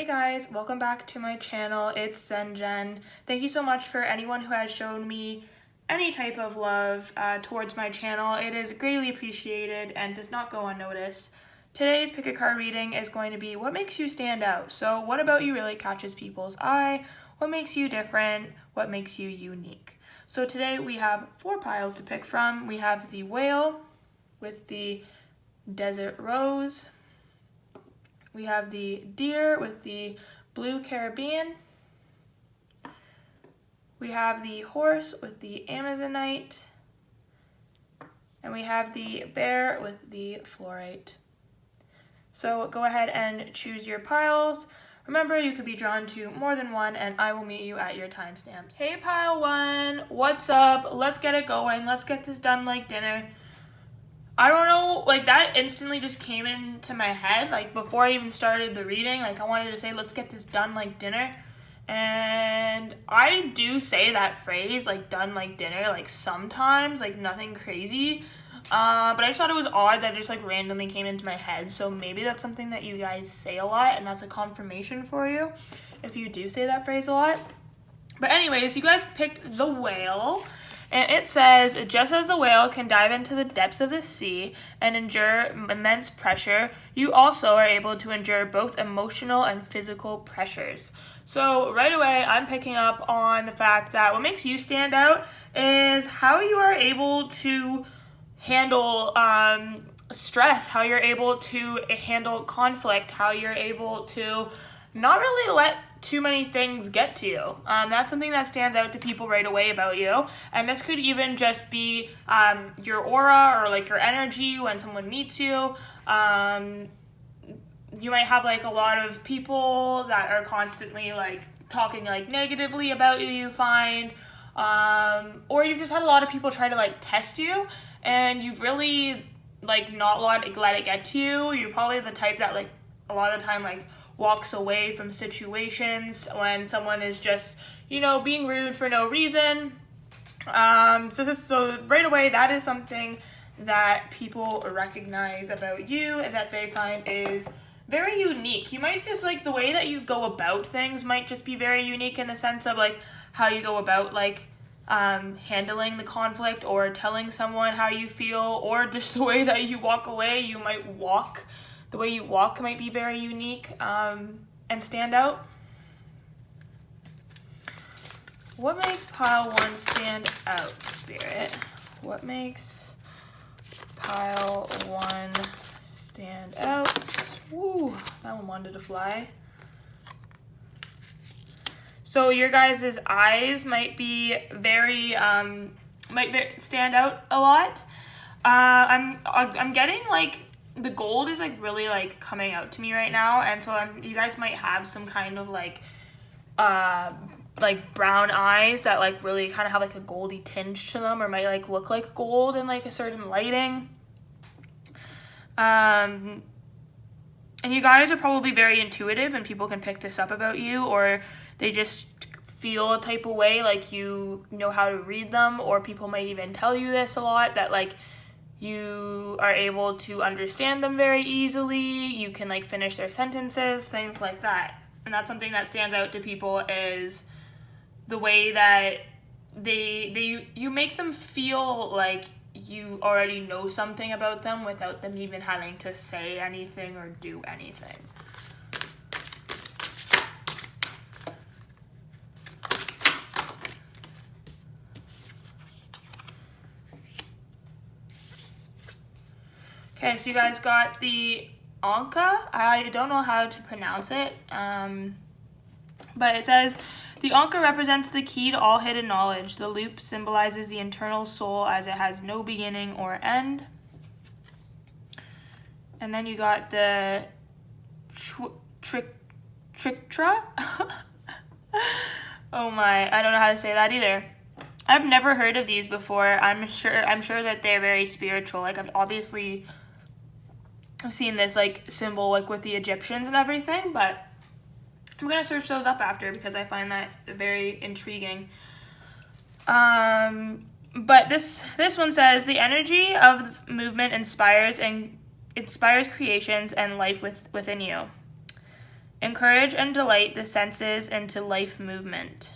guys, welcome back to my channel. It's Zenjennnnn. Thank you so much for anyone who has shown me any type of love towards my channel. It is greatly appreciated and does not go unnoticed. Today's pick a card reading is going to be what makes you stand out. So what about you really catches people's eye? What makes you different? What makes you unique? So today we have 4 piles to pick from. We have the whale with the desert rose. We have the deer with the blue Caribbean. We have the horse with the Amazonite. And we have the bear with the fluorite. So go ahead and choose your piles. Remember, you could be drawn to more than one, and I will meet you at your timestamps. Hey, pile 1, what's up? Let's get it going. Let's get this done like dinner. I don't know, like that instantly just came into my head, like before I even started the reading, like I wanted to say, let's get this done like dinner. And I do say that phrase, like done like dinner, like sometimes, like nothing crazy. But I just thought it was odd that it just like randomly came into my head. So maybe that's something that you guys say a lot, and that's a confirmation for you if you do say that phrase a lot. But anyways, you guys picked the whale. And it says, just as the whale can dive into the depths of the sea and endure immense pressure, you also are able to endure both emotional and physical pressures. So right away, I'm picking up on the fact that what makes you stand out is how you are able to handle stress, how you're able to handle conflict, how you're able to not really let too many things get to you. That's something that stands out to people right away about you. And this could even just be your aura or like your energy when someone meets you. You might have like a lot of people that are constantly like talking like negatively about you, you find. Or you've just had a lot of people try to like test you, and you've really like not let it get to you. You're probably the type that like a lot of the time like walks away from situations when someone is just, you know, being rude for no reason. So right away, that is something that people recognize about you and that they find is very unique. You might just like the way that you go about things might just be very unique in the sense of like how you go about like handling the conflict or telling someone how you feel, or just the way that you walk away. You might walk. The way you walk might be very unique and stand out. What makes pile 1 stand out, Spirit? What makes pile 1 stand out? Woo, that one wanted to fly. So your guys' eyes might be very, stand out a lot. I'm getting like, the gold is like really like coming out to me right now, and so you guys might have some kind of like brown eyes that like really kind of have like a goldy tinge to them, or might like look like gold in like a certain lighting. And you guys are probably very intuitive, and people can pick this up about you, or they just feel a type of way, like you know how to read them, or people might even tell you this a lot, that like you are able to understand them very easily, you can like finish their sentences, things like that. And that's something that stands out to people, is the way that you make them feel like you already know something about them without them even having to say anything or do anything. Okay, so you guys got the Anka. I don't know how to pronounce it, but it says, the Anka represents the key to all hidden knowledge. The loop symbolizes the internal soul as it has no beginning or end. And then you got the Triktra. Oh my, I don't know how to say that either. I've never heard of these before. I'm sure that they're very spiritual. Like I've seen this like symbol like with the Egyptians and everything, but I'm gonna search those up after because I find that very intriguing. But this one says, the energy of movement inspires creations and life within you. Encourage and delight the senses into life movement.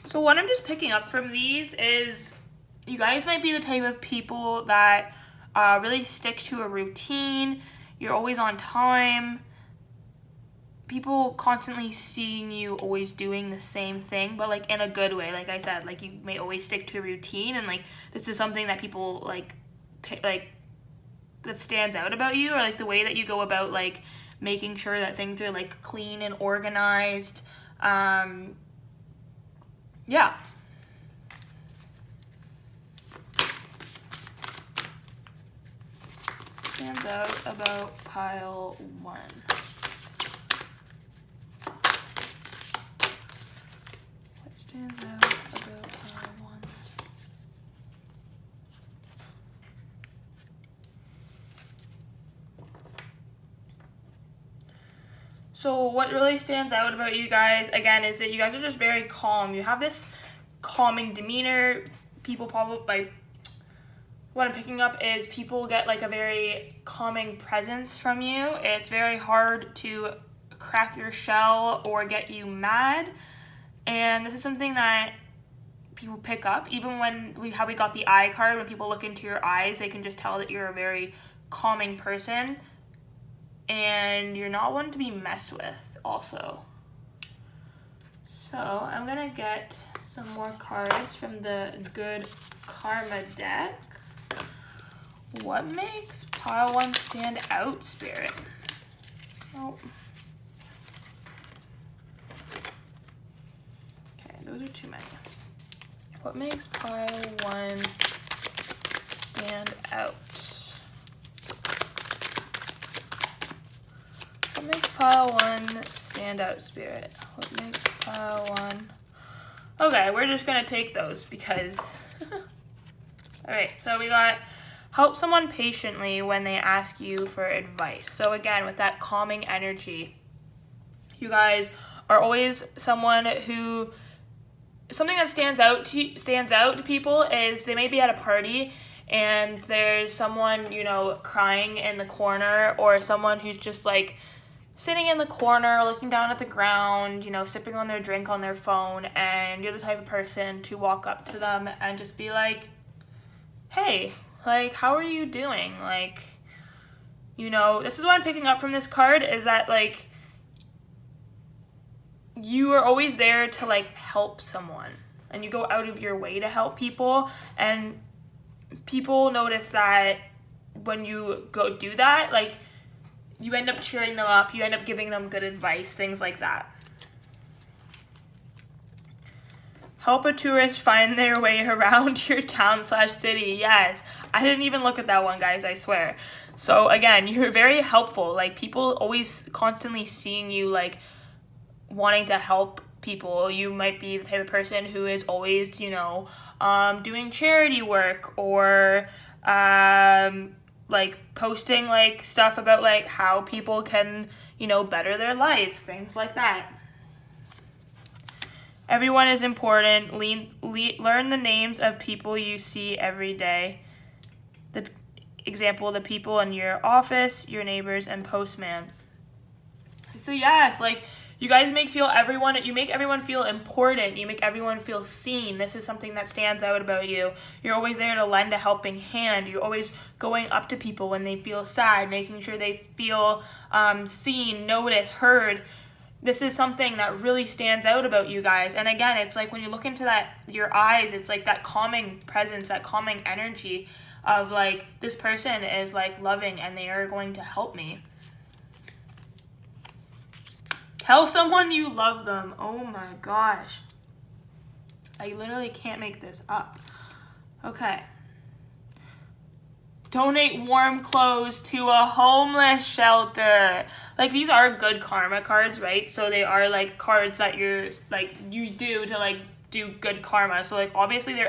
So what I'm just picking up from these is you guys might be the type of people that really stick to a routine. You're always on time. People constantly seeing you always doing the same thing, but like in a good way. Like I said, like you may always stick to a routine, and like this is something that people like that stands out about you, or like the way that you go about like making sure that things are like clean and organized. Yeah. Stands out about pile 1. What stands out about pile 1? So what really stands out about you guys, again, is that you guys are just very calm. You have this calming demeanor. People probably, like, what I'm picking up is people get like a very calming presence from you. It's very hard to crack your shell or get you mad. And this is something that people pick up. Even when we got the eye card, when people look into your eyes, they can just tell that you're a very calming person. And you're not one to be messed with also. So I'm gonna get some more cards from the Good Karma deck. What makes pile 1 stand out, Spirit? Oh. Okay, those are too many. What makes pile 1 stand out? What makes pile 1 stand out, Spirit? What makes pile 1? Okay, we're just gonna take those because... Alright, so we got help someone patiently when they ask you for advice. So again, with that calming energy, you guys are always someone who... Something that stands out to people is they may be at a party and there's someone, you know, crying in the corner, or someone who's just like sitting in the corner looking down at the ground, you know, sipping on their drink on their phone, and you're the type of person to walk up to them and just be like, hey, like, how are you doing? Like, you know, this is what I'm picking up from this card, is that like you are always there to like help someone, and you go out of your way to help people, and people notice that when you go do that, like you end up cheering them up, you end up giving them good advice, things like that. Help a tourist find their way around your town/city. Yes, I didn't even look at that one, guys, I swear. So again, you're very helpful. Like, people always constantly seeing you like wanting to help people. You might be the type of person who is always, you know, doing charity work, or like posting like stuff about like how people can, you know, better their lives, things like that. Everyone is important. Learn the names of people you see every day. The example, the people in your office, your neighbors, and postman. So yes, like, you guys you make everyone feel important. You make everyone feel seen. This is something that stands out about you. You're always there to lend a helping hand. You're always going up to people when they feel sad, making sure they feel seen, noticed, heard. This is something that really stands out about you guys. And again, it's like when you look into your eyes, it's like that calming presence, that calming energy of like, this person is like loving and they are going to help me. Tell someone you love them. Oh my gosh. I literally can't make this up. Okay. Donate warm clothes to a homeless shelter. Like, these are good karma cards, right? So they are like cards that you're like, you do to like do good karma. So like, obviously they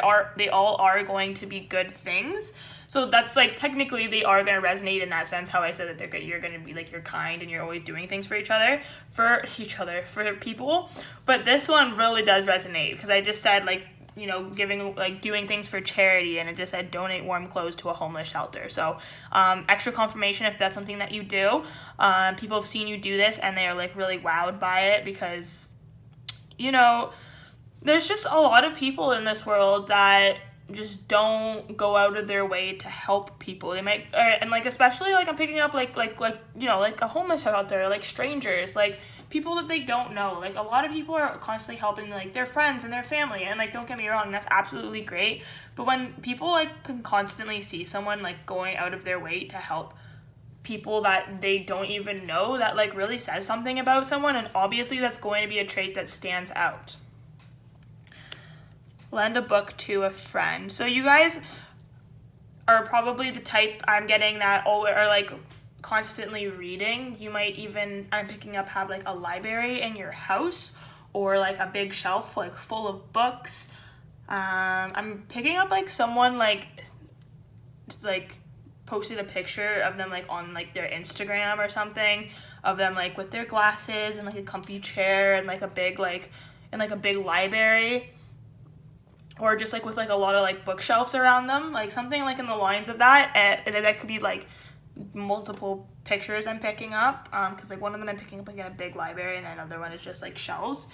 all are going to be good things. So that's like, technically they are going to resonate in that sense, how I said that they're good. You're going to be like, you're kind and you're always doing things for for people. But this one really does resonate, because I just said like you know, doing things for charity, and it just said donate warm clothes to a homeless shelter. So extra confirmation if that's something that you do. People have seen you do this and they are like really wowed by it, because, you know, there's just a lot of people in this world that just don't go out of their way to help people. They might, and like especially like I'm picking up like you know, like a homeless shelter, like strangers, like people that they don't know. Like a lot of people are constantly helping like their friends and their family, and like don't get me wrong, that's absolutely great. But when people like can constantly see someone like going out of their way to help people that they don't even know, that like really says something about someone, and obviously that's going to be a trait that stands out. Lend a book to a friend. So you guys are probably the type, I'm getting, that are like constantly reading. You might even, I'm picking up, have like a library in your house, or like a big shelf like full of books. I'm picking up like someone like posted a picture of them like on like their Instagram or something, of them like with their glasses and like a comfy chair and like a big like in like a big library, or just like with like a lot of like bookshelves around them, like something like in the lines of that. And that could be like multiple pictures I'm picking up, because like one of them I'm picking up like in a big library, and another one is just like shelves.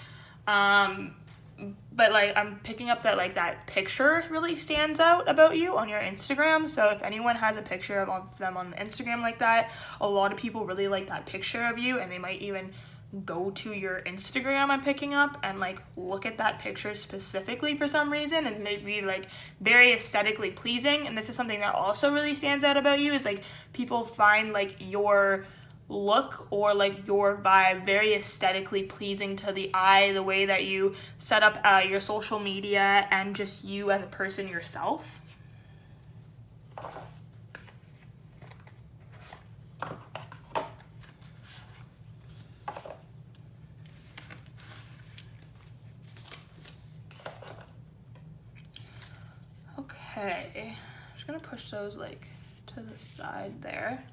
But like I'm picking up that like that picture really stands out about you on your Instagram. So if anyone has a picture of them on Instagram like that, a lot of people really like that picture of you, and they might even go to your Instagram I'm picking up and like look at that picture specifically for some reason, and maybe like very aesthetically pleasing. And this is something that also really stands out about you, is like people find like your look or like your vibe very aesthetically pleasing to the eye, the way that you set up your social media and just you as a person yourself. Okay, I'm just gonna push those like to the side there.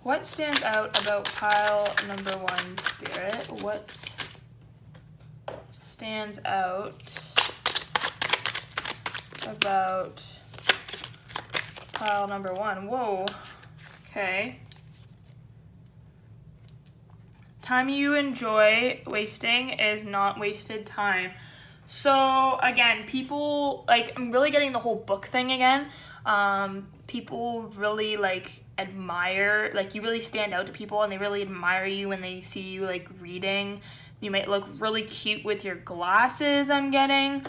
What stands out about pile number 1, Spirit? What stands out about pile number 1? Whoa, okay. Time you enjoy wasting is not wasted time. So again, people, like, I'm really getting the whole book thing again. People really like admire, like you really stand out to people, and they really admire you when they see you like reading. You might look really cute with your glasses, I'm getting.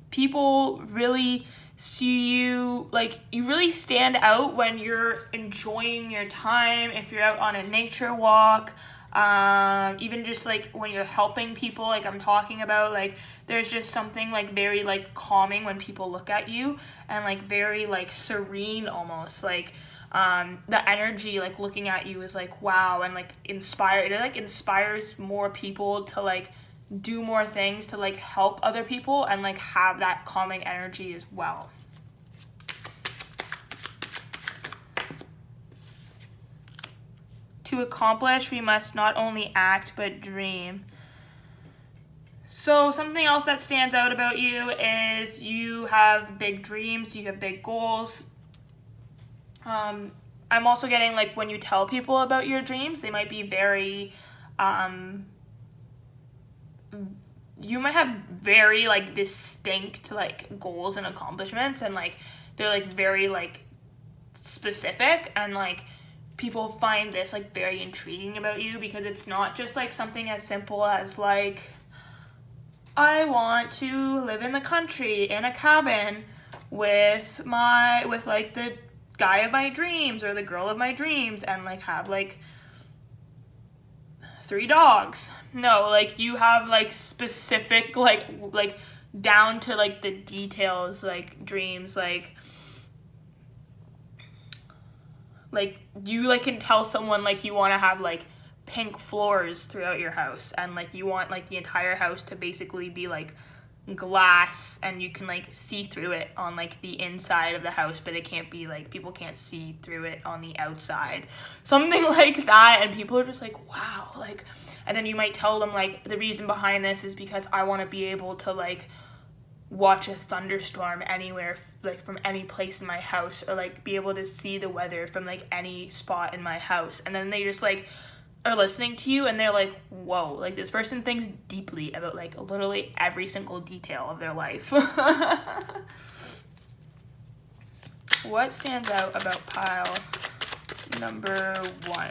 People really see you, like you really stand out when you're enjoying your time, if you're out on a nature walk. Even just like when you're helping people, like I'm talking about, like there's just something like very like calming when people look at you, and like very like serene almost, like the energy like looking at you is like wow, and like inspired. It like inspires more people to like do more things to like help other people and like have that calming energy as well. To accomplish, we must not only act but dream. So something else that stands out about you is you have big dreams, you have big goals. I'm also getting like when you tell people about your dreams, they might be very, you might have very like distinct like goals and accomplishments, and like they're like very like specific, and like people find this like very intriguing about you, because it's not just like something as simple as like, I want to live in the country in a cabin with like the guy of my dreams or the girl of my dreams and like have like 3 dogs. No, like you have like specific like down to like the details like dreams, like you like can tell someone like you want to have like pink floors throughout your house, and like you want like the entire house to basically be like glass, and you can like see through it on like the inside of the house, but it can't be like people can't see through it on the outside, something like that. And people are just like wow, like, and then you might tell them like, the reason behind this is because I want to be able to like watch a thunderstorm anywhere, like from any place in my house, or like be able to see the weather from like any spot in my house. And then they just like are listening to you and they're like, whoa, like this person thinks deeply about like literally every single detail of their life. What stands out about pile number 1?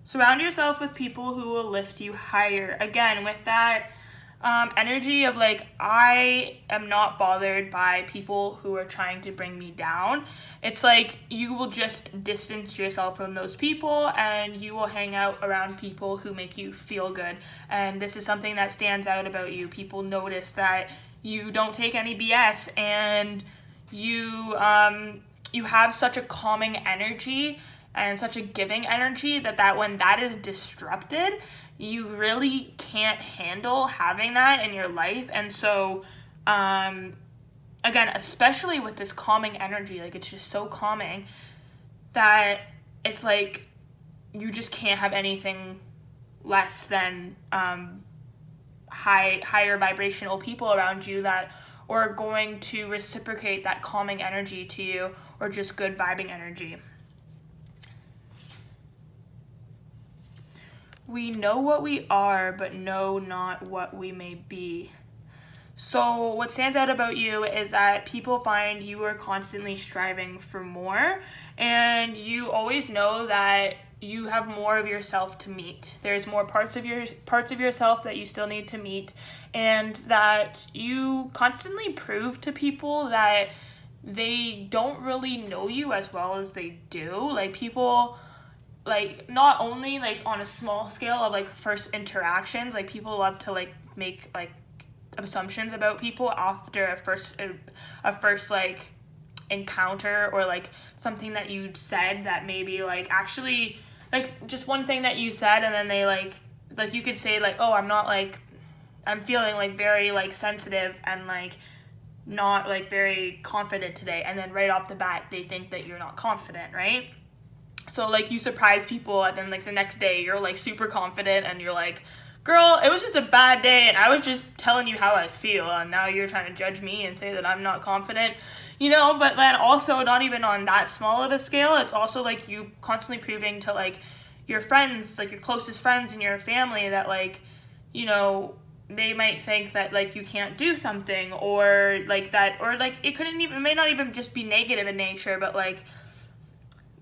Surround yourself with people who will lift you higher. Again, with that energy of like, I am not bothered by people who are trying to bring me down. It's like you will just distance yourself from those people and you will hang out around people who make you feel good. And this is something that stands out about you. People notice that you don't take any BS and you have such a calming energy and such a giving energy that when that is disrupted, you really can't handle having that in your life. And so, again, especially with this calming energy, like it's just so calming that it's like you just can't have anything less than higher vibrational people around you that are going to reciprocate that calming energy to you, or just good vibing energy. We know what we are, but know not what we may be. So what stands out about you is that people find you are constantly striving for more, and you always know that you have more of yourself to meet. There's more parts of yourself that you still need to meet, and that you constantly prove to people that they don't really know you as well as they do. Like people, like not only like on a small scale of like first interactions, like people love to like make like assumptions about people after a first like encounter, or like something that you said that maybe like actually like just one thing that you said, and then they like you could say like, oh, I'm feeling like very like sensitive and like not like very confident today, and then right off the bat they think that you're not confident, right? So like you surprise people, and then like the next day you're like super confident and you're like, girl, it was just a bad day and I was just telling you how I feel, and now you're trying to judge me and say that I'm not confident, you know. But then also, not even on that small of a scale, it's also like you constantly proving to like your friends, like your closest friends and your family, that like, you know, they might think that like you can't do something, or like that, or like it may not even just be negative in nature, but like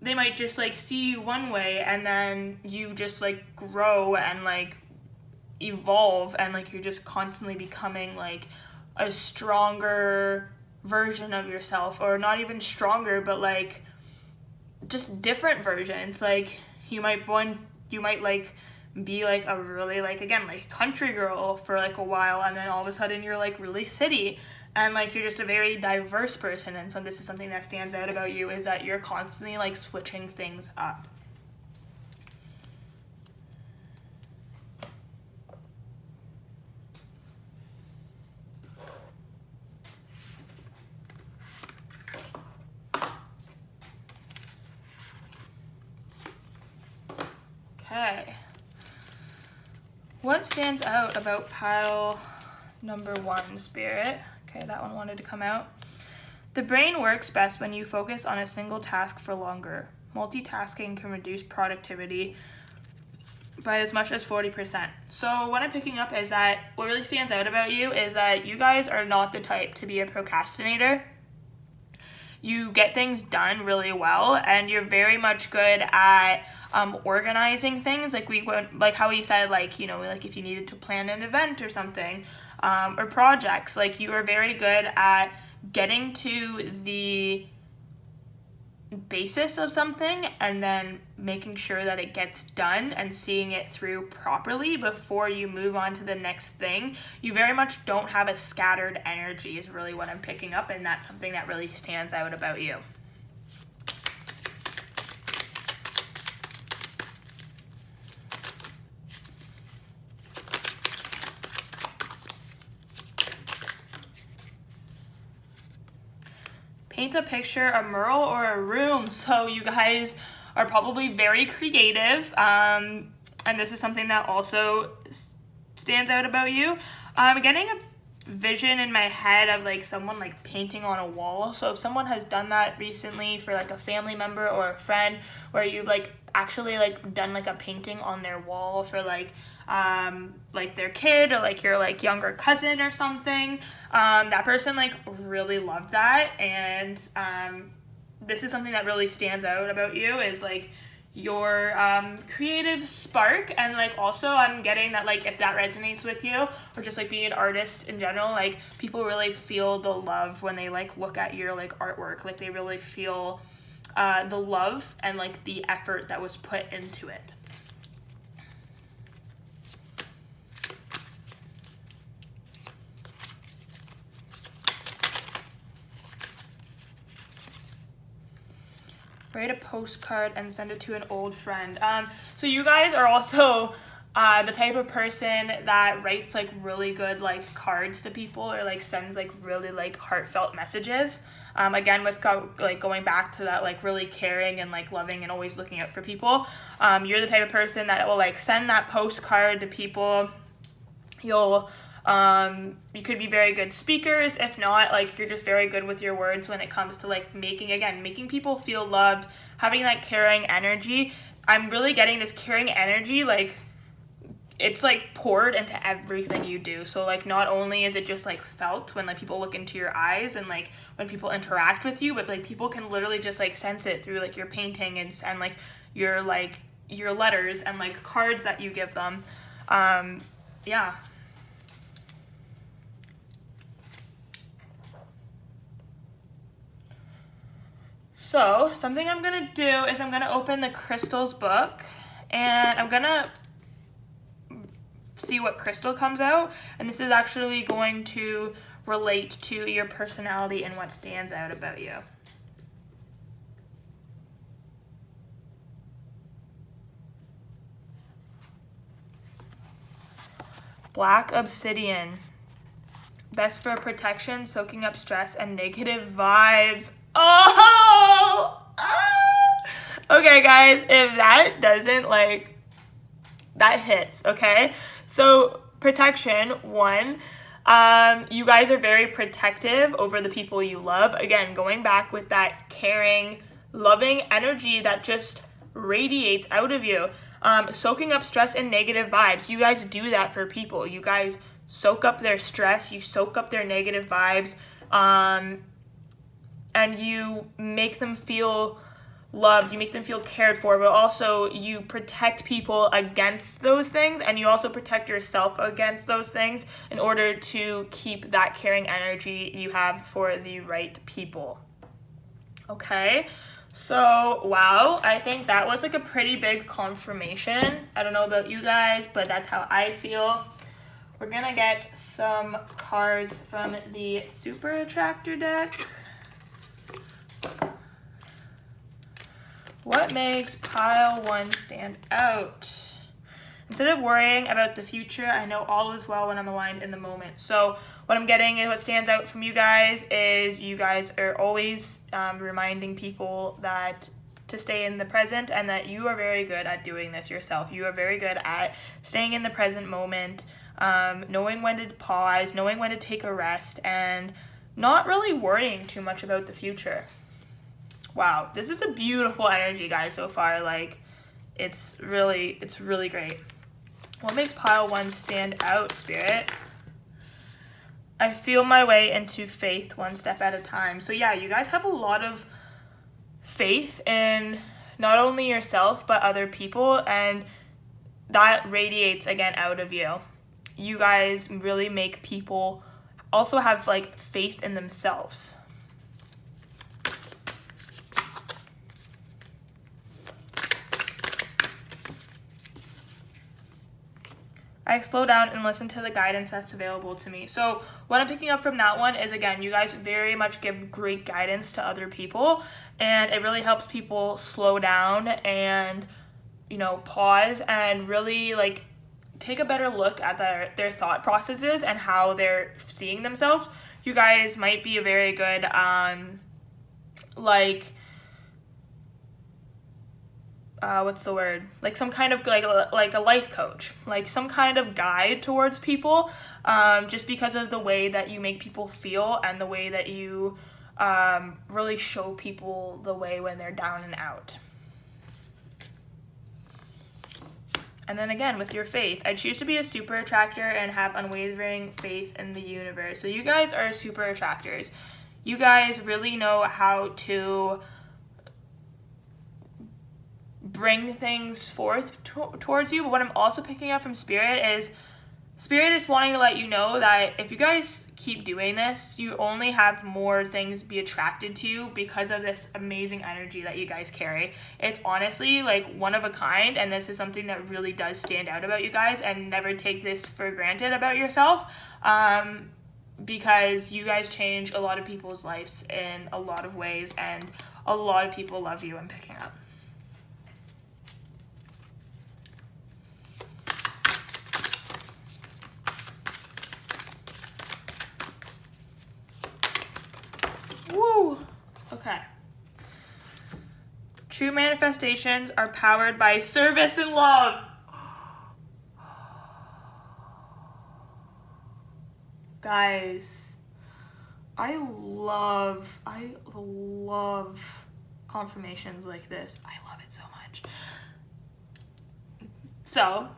they might just like see you one way, and then you just like grow and like evolve, and like you're just constantly becoming like a stronger version of yourself, or not even stronger, but like just different versions. Like you might like be like a really like, again, like country girl for like a while, and then all of a sudden you're like really city, and like you're just a very diverse person. And so this is something that stands out about you, is that you're constantly like switching things up. Okay. What stands out about pile number 1, Spirit? Okay, that one wanted to come out. The brain works best when you focus on a single task for longer. Multitasking can reduce productivity by as much as 40%. So what I'm picking up is that what really stands out about you is that you guys are not the type to be a procrastinator. You get things done really well, and you're very much good at organizing things. Like how we said, like, you know, like if you needed to plan an event or something, or projects, like you are very good at getting to the basis of something and then making sure that it gets done and seeing it through properly before you move on to the next thing. You very much don't have a scattered energy is really what I'm picking up, and that's something that really stands out about you. paint a picture, a mural, or a room. So you guys are probably very creative, and this is something that also stands out about you. I'm getting a vision in my head of like someone like painting on a wall. So if someone has done that recently for like a family member or a friend, where you've like actually like done like a painting on their wall for like their kid or like your like younger cousin or something, that person like really loved that. And this is something that really stands out about you, is like your creative spark. And like also I'm getting that like if that resonates with you, or just like being an artist in general, like people really feel the love when they like look at your like artwork. Like they really feel the love and like the effort that was put into it. Write a postcard and send it to an old friend. So you guys are also the type of person that writes like really good like cards to people, or like sends like really like heartfelt messages. Again, with going back to that like really caring and like loving and always looking out for people. You're the type of person that will like send that postcard to people. You could be very good speakers. If not, like you're just very good with your words when it comes to like making people feel loved, having that caring energy. I'm really getting this caring energy, like it's like poured into everything you do. So like not only is it just like felt when like people look into your eyes and like when people interact with you, but like people can literally just like sense it through like your painting and like your letters and like cards that you give them. Yeah. So something I'm gonna do is I'm gonna open the crystals book and I'm gonna see what crystal comes out, and this is actually going to relate to your personality and what stands out about you. Black obsidian. Best for protection, soaking up stress and negative vibes. Oh! Okay, guys, if that doesn't like, that hits, okay? So protection, one, you guys are very protective over the people you love. Again, going back with that caring, loving energy that just radiates out of you. Soaking up stress and negative vibes. You guys do that for people. You guys soak up their stress, you soak up their negative vibes, and you make them feel loved, you make them feel cared for, but also you protect people against those things, and you also protect yourself against those things in order to keep that caring energy you have for the right people. Okay, so wow, I think that was like a pretty big confirmation. I don't know about you guys, but that's how I feel. We're gonna get some cards from the Super Attractor deck. What makes pile 1 stand out? Instead of worrying about the future, I know all is well when I'm aligned in the moment. So what I'm getting and what stands out from you guys is you guys are always reminding people that to stay in the present, and that you are very good at doing this yourself. You are very good at staying in the present moment, knowing when to pause, knowing when to take a rest, and not really worrying too much about the future. Wow, this is a beautiful energy, guys, so far. Like, it's really great. What makes pile 1 stand out, Spirit? I feel my way into faith one step at a time. So yeah, you guys have a lot of faith in not only yourself, but other people, and that radiates, again, out of you. You guys really make people also have, like, faith in themselves. I slow down and listen to the guidance that's available to me. So what I'm picking up from that one is, again, you guys very much give great guidance to other people, and it really helps people slow down and, you know, pause and really, like, take a better look at their thought processes and how they're seeing themselves. You guys might be a very good like, what's the word? Like some kind of like a life coach, like some kind of guide towards people, just because of the way that you make people feel and the way that you really show people the way when they're down and out. And then again, with your faith, I choose to be a super attractor and have unwavering faith in the universe. So you guys are super attractors. You guys really know how to bring things forth towards you. But what I'm also picking up from Spirit is wanting to let you know that if you guys keep doing this, you only have more things be attracted to you because of this amazing energy that you guys carry. It's honestly like one of a kind, and this is something that really does stand out about you guys, and never take this for granted about yourself, because you guys change a lot of people's lives in a lot of ways, and a lot of people love you. I'm picking up. Woo! Okay. True manifestations are powered by service and love. Guys, I love confirmations like this. I love it so much. So,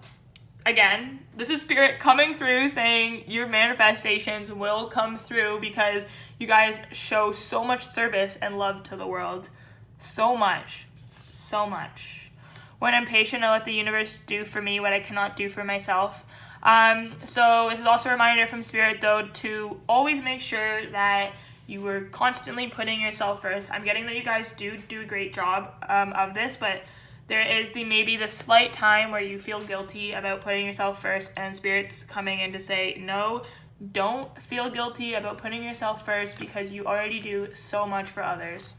again, this is Spirit coming through saying your manifestations will come through because you guys show so much service and love to the world. So much. So much. When I'm patient, I let the universe do for me what I cannot do for myself. So this is also a reminder from Spirit, though, to always make sure that you were constantly putting yourself first. I'm getting that you guys do a great job of this, but there is maybe the slight time where you feel guilty about putting yourself first, and Spirit's coming in to say, no, don't feel guilty about putting yourself first because you already do so much for others.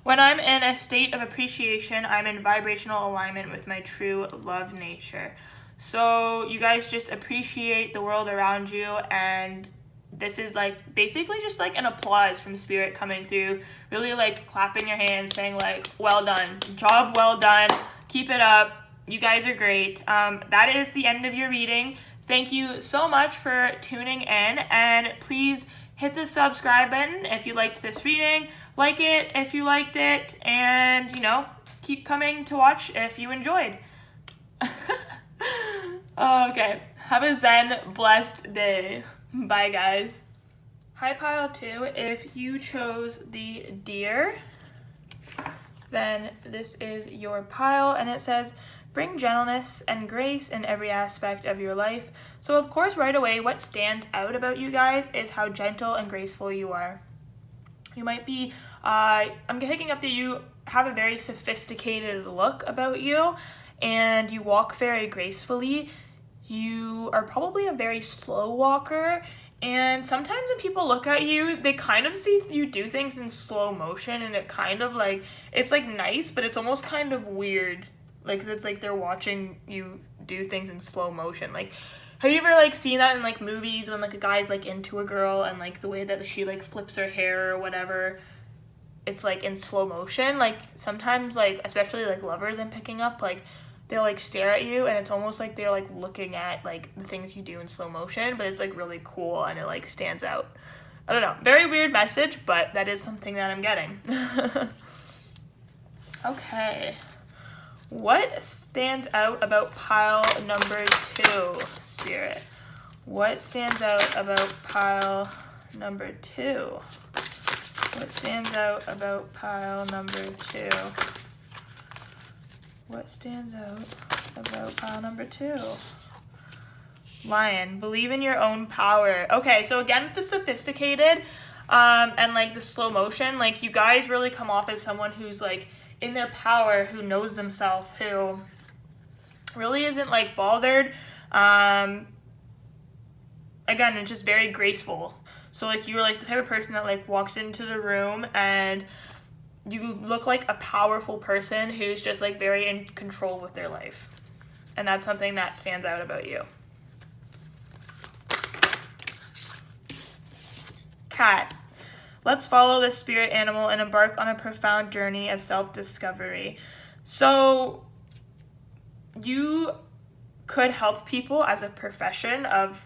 When I'm in a state of appreciation, I'm in vibrational alignment with my true love nature. So you guys just appreciate the world around you, and this is like basically just like an applause from Spirit coming through, really like clapping your hands, saying like, well done, job well done, keep it up, you guys are great. That is the end of your reading. Thank you so much for tuning in, and please hit the subscribe button if you liked this reading, like it if you liked it, and keep coming to watch if you enjoyed. Okay, have a zen blessed day. Bye, guys. Hi, pile 2. If you chose the deer, then this is your pile, and it says, bring gentleness and grace in every aspect of your life. So, of course, right away, what stands out about you guys is how gentle and graceful you are. You might be, I'm picking up that you have a very sophisticated look about you, and you walk very gracefully. You are probably a very slow walker, and sometimes when people look at you, they kind of see you do things in slow motion, and it kind of like, it's like nice, but it's almost kind of weird. Like, it's like they're watching you do things in slow motion. Like, have you ever like seen that in like movies when like a guy's like into a girl, and like the way that she like flips her hair or whatever, it's like in slow motion? Like sometimes, like especially like lovers I'm picking up, like they'll like stare at you, and it's almost like they're like looking at like the things you do in slow motion, but it's like really cool and it like stands out. I don't know, very weird message, but that is something that I'm getting. Okay, what stands out about pile number 2, Spirit? What stands out about pile number 2? What stands out about pile number 2? What stands out about pile number 2? Lion, believe in your own power. Okay, so again, with the sophisticated and like the slow motion, like you guys really come off as someone who's like in their power, who knows themselves, who really isn't like bothered. Again, it's just very graceful. So like you're like the type of person that like walks into the room and you look like a powerful person who's just like very in control with their life. And that's something that stands out about you. Cat. Let's follow the spirit animal and embark on a profound journey of self-discovery. So you could help people as a profession of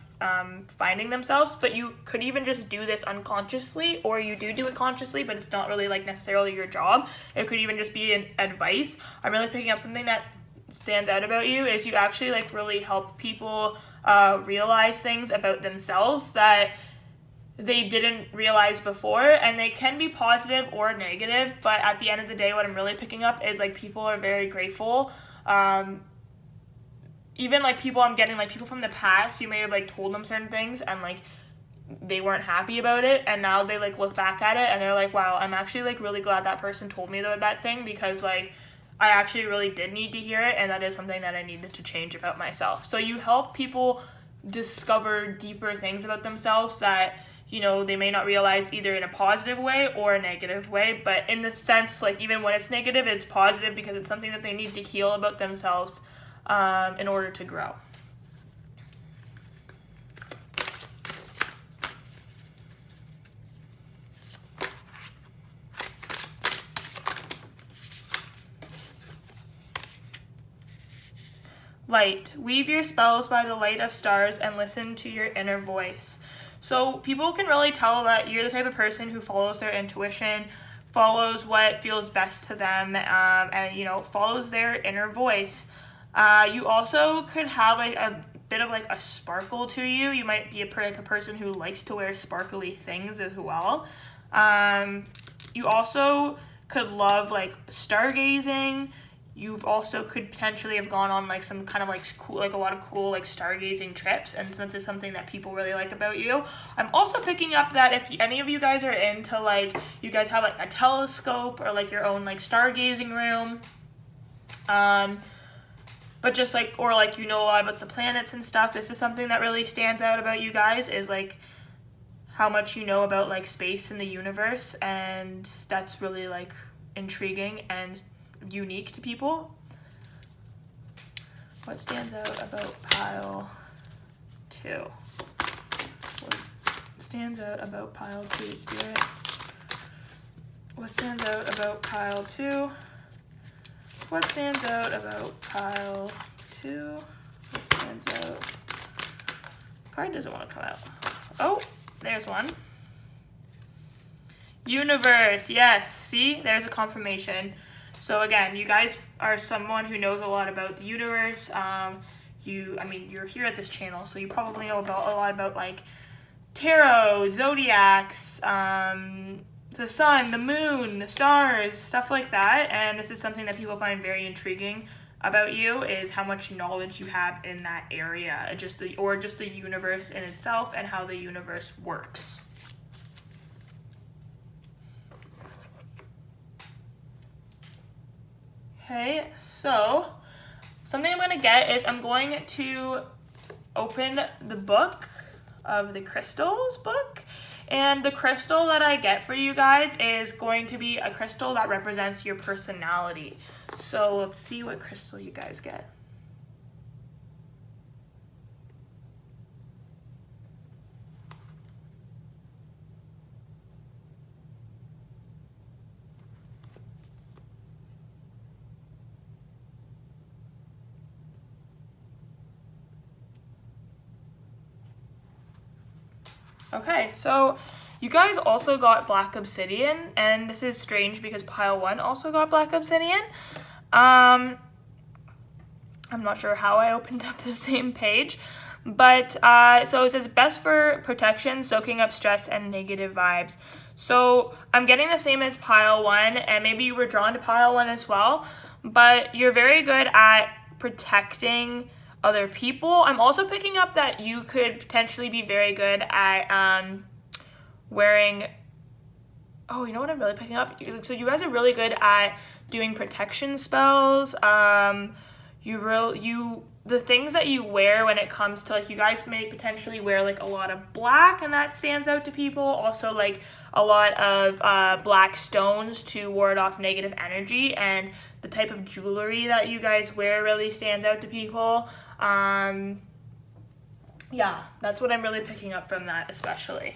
finding themselves, but you could even just do this unconsciously, or you do it consciously, but it's not really like necessarily your job. It could even just be an advice. I'm really picking up something that stands out about you is you actually like really help people realize things about themselves that they didn't realize before, and they can be positive or negative, but at the end of the day, what I'm really picking up is like people are very grateful. Even like people I'm getting, like people from the past, you may have like told them certain things and like they weren't happy about it, and now they like look back at it and they're like, wow, I'm actually like really glad that person told me that thing, because like I actually really did need to hear it, and that is something that I needed to change about myself. So you help people discover deeper things about themselves that, you know, they may not realize either in a positive way or a negative way, but in the sense, like even when it's negative, it's positive because it's something that they need to heal about themselves in order to grow. Light. Weave your spells by the light of stars and listen to your inner voice. So people can really tell that you're the type of person who follows their intuition, follows what feels best to them, and, you know, follows their inner voice. You also could have like a bit of like a sparkle to you. You might be a type of person who likes to wear sparkly things as well. You also could love like stargazing. You've also could potentially have gone on like some kind of like cool, like a lot of cool like stargazing trips, and since it's something that people really like about you. I'm also picking up that if any of you guys are into like, you guys have like a telescope or like your own like stargazing room, but just like, or like, you know, a lot about the planets and stuff, this is something that really stands out about you guys, is like how much you know about like space and the universe, and that's really like intriguing and unique to people. What stands out about pile 2? What stands out about pile 2, Spirit? What stands out about pile 2? What stands out about pile 2? What stands out? Card doesn't want to come out. Oh, there's one. Universe, yes. See, there's a confirmation. So again, you guys are someone who knows a lot about the universe. You're here at this channel, so you probably know about a lot about like tarot, zodiacs, the sun, the moon, the stars, stuff like that. And this is something that people find very intriguing about you, is how much knowledge you have in that area, just the universe in itself and how the universe works. Okay, so something I'm going to get is I'm going to open the book of the crystals book, and the crystal that I get for you guys is going to be a crystal that represents your personality. So let's see what crystal you guys get. Okay, so you guys also got black obsidian, and this is strange because pile 1 also got black obsidian. I'm not sure how I opened up the same page, but so it says best for protection, soaking up stress and negative vibes. So I'm getting the same as pile 1, and maybe you were drawn to pile 1 as well, but you're very good at protecting other people. I'm also picking up that you could potentially be very good at wearing, oh, you know what I'm really picking up? So you guys are really good at doing protection spells. The things that you wear when it comes to, like, you guys may potentially wear like a lot of black, and that stands out to people. Also like a lot of black stones to ward off negative energy, and the type of jewelry that you guys wear really stands out to people. Yeah, that's what I'm really picking up from that especially.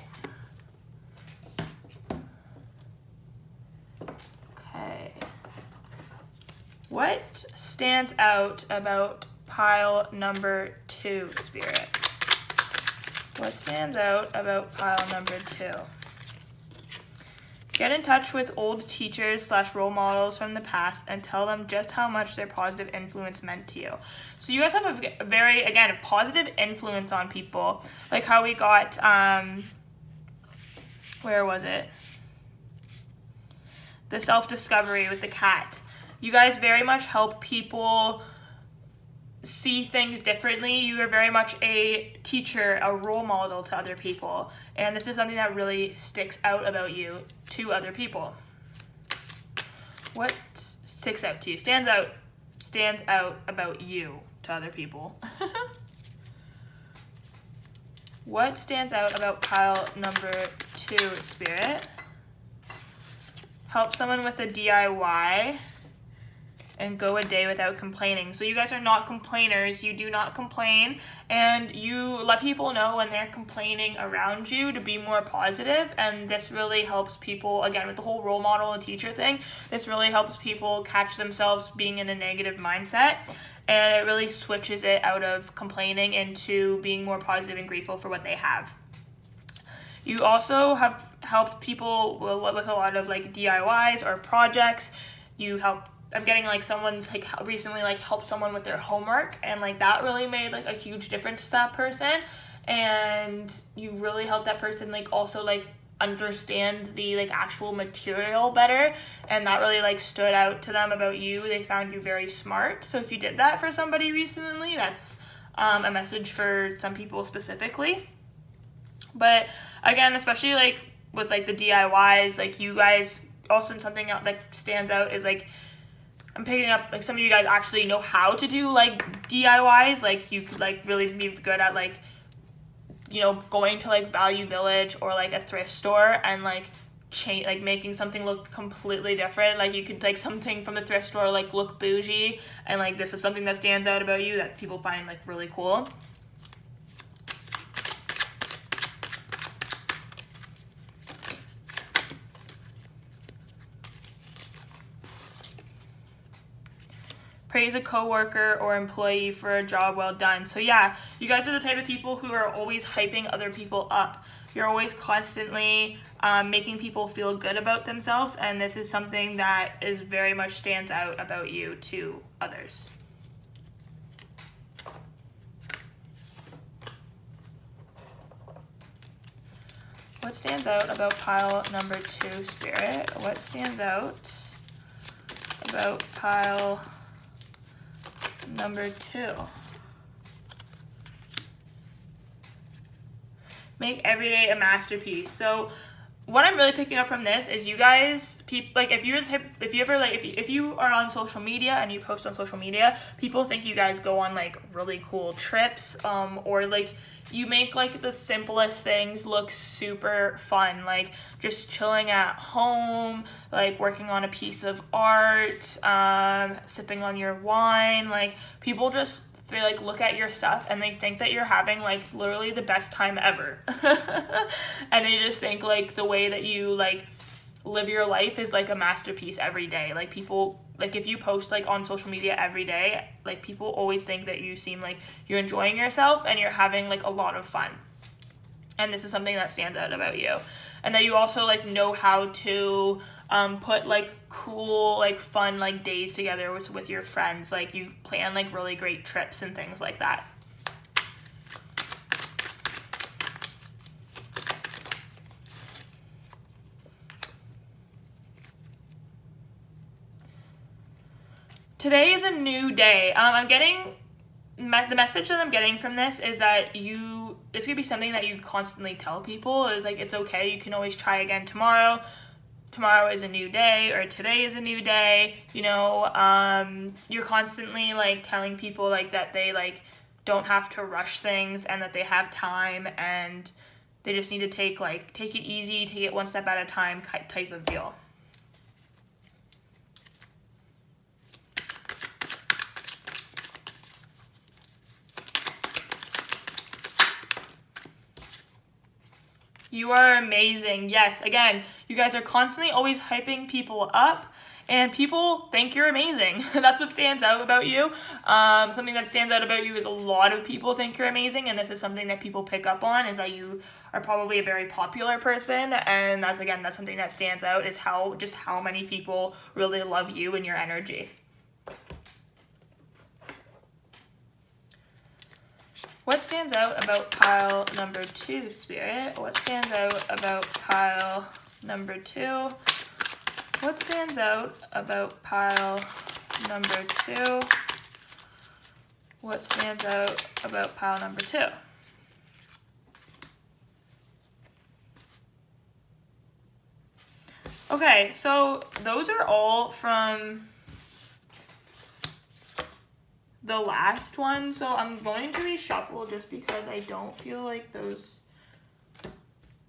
What stands out about pile number 2, Spirit? What stands out about pile number 2? Get in touch with old teachers / role models from the past and tell them just how much their positive influence meant to you. So you guys have a very, again, a positive influence on people. Like how we got, where was it? The self-discovery with the cat. You guys very much help people see things differently. You are very much a teacher, a role model to other people. And this is something that really sticks out about you to other people. What sticks out to you? Stands out about you to other people. What stands out about pile number 2, Spirit? Help someone with a DIY and go a day without complaining. So you guys are not complainers. You do not complain, and you let people know when they're complaining around you to be more positive, and this really helps people, again, with the whole role model and teacher thing, this really helps people catch themselves being in a negative mindset, and it really switches it out of complaining into being more positive and grateful for what they have. You also have helped people with a lot of like DIYs or projects. You help, I'm getting like someone's like recently like helped someone with their homework, and like that really made like a huge difference to that person, and you really helped that person like also like understand the like actual material better, and that really like stood out to them about you. They found you very smart. So if you did that for somebody recently, that's a message for some people specifically. But again, especially like with like the DIYs, like you guys also, something else that stands out is like I'm picking up like some of you guys actually know how to do like DIYs. Like you could like really be good at like, you know, going to like Value Village or like a thrift store and like like making something look completely different. Like you could take something from the thrift store like look bougie, and like this is something that stands out about you that people find like really cool. Praise a coworker or employee for a job well done. So yeah, you guys are the type of people who are always hyping other people up. You're always constantly making people feel good about themselves, and this is something that is very much stands out about you to others. What stands out about pile number 2, Spirit? What stands out about pile number 2? Make every day a masterpiece. So what I'm really picking up from this is you guys, like if you are on social media and you post on social media, people think you guys go on like really cool trips, or like you make like the simplest things look super fun, like just chilling at home, like working on a piece of art, sipping on your wine. Like people just, they like look at your stuff and they think that you're having like literally the best time ever. And they just think like the way that you like live your life is like a masterpiece every day. Like people, like if you post like on social media every day, like people always think that you seem like you're enjoying yourself and you're having like a lot of fun. And this is something that stands out about you. And that you also like know how to put like cool, like fun, like days together with your friends. Like you plan like really great trips and things like that. Today is a new day. I'm getting, the message that I'm getting from this is that it's going to be something that you constantly tell people is like, it's okay, you can always try again tomorrow. Tomorrow is a new day, or today is a new day. You know, you're constantly like telling people like that they like don't have to rush things and that they have time and they just need to take it easy, take it one step at a time type of deal. You are amazing. Yes, again, you guys are constantly always hyping people up, and people think you're amazing. That's what stands out about you. Something that stands out about you is a lot of people think you're amazing, and this is something that people pick up on, is that you are probably a very popular person, and that's something that stands out, is how many people really love you and your energy. What stands out about pile number 2, Spirit? What stands out about pile number 2? What stands out about pile number 2? What stands out about pile number 2? Okay, so those are all from the last one, so I'm going to reshuffle just because I don't feel like those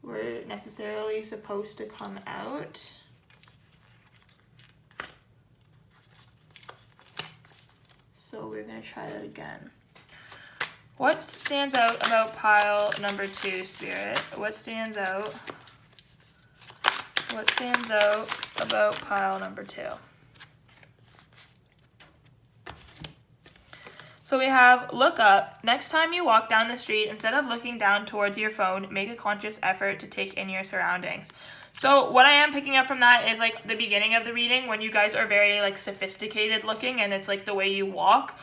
were necessarily supposed to come out. So we're going to try that again. What stands out about pile number 2, Spirit? What stands out? What stands out about pile number 2? So we have look up. Next time you walk down the street, instead of looking down towards your phone, make a conscious effort to take in your surroundings. So what I am picking up from that is like the beginning of the reading when you guys are very like sophisticated looking, and it's like the way you walk.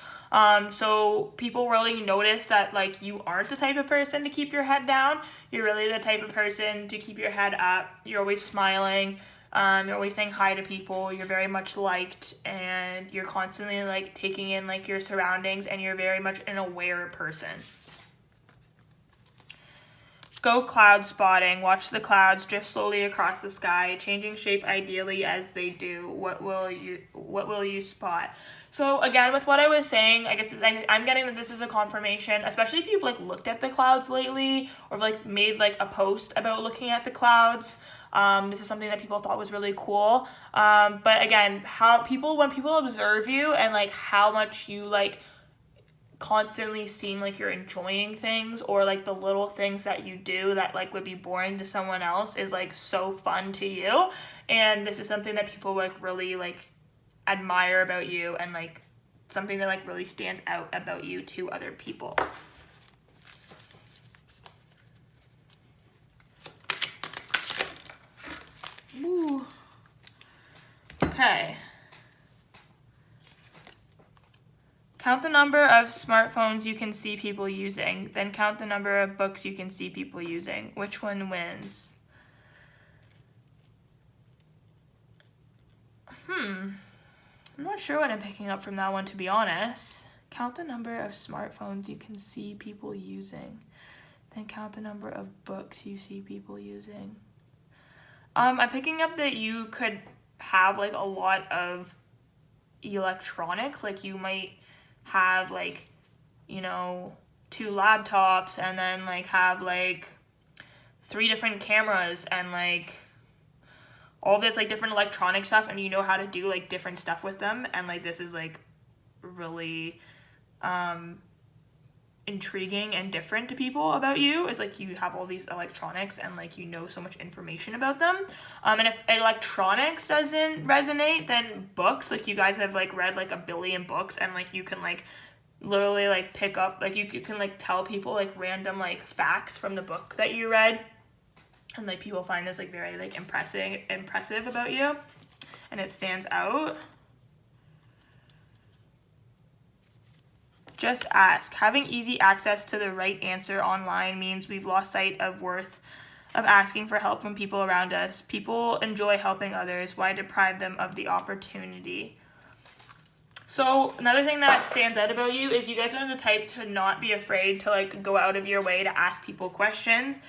So people really notice that like you aren't the type of person to keep your head down. You're really the type of person to keep your head up. You're always smiling. You're always saying hi to people. You're very much liked, and you're constantly like taking in like your surroundings, and you're very much an aware person. Go cloud spotting. Watch the clouds drift slowly across the sky, changing shape ideally as they do. What will you spot? So again, with what I was saying, I guess I'm getting that this is a confirmation, especially if you've like looked at the clouds lately, or like made like a post about looking at the clouds. This is something that people thought was really cool. But again, when people observe you and like how much you like constantly seem like you're enjoying things, or like the little things that you do that like would be boring to someone else is like so fun to you. And this is something that people like really like admire about you, and like something that like really stands out about you to other people. Ooh. Okay. Count the number of smartphones you can see people using, then count the number of books you can see people using. Which one wins? I'm not sure what I'm picking up from that one, to be honest. Count the number of smartphones you can see people using, then count the number of books you see people using. I'm picking up that you could have like a lot of electronics, like you might have like, you know, 2 laptops, and then like have like 3 different cameras, and like all this like different electronic stuff, and you know how to do like different stuff with them, and like this is like really intriguing and different to people about you. It's like you have all these electronics, and like you know so much information about them. And if electronics doesn't resonate, then books, like you guys have like read like 1 billion books, and like you can like literally like pick up, like you can like tell people like random like facts from the book that you read, and like people find this like very like impressive about you, and it stands out. Just ask. Having easy access to the right answer online means we've lost sight of worth of asking for help from people around us. People enjoy helping others. Why deprive them of the opportunity? So another thing that stands out about you is you guys are the type to not be afraid to like go out of your way to ask people questions.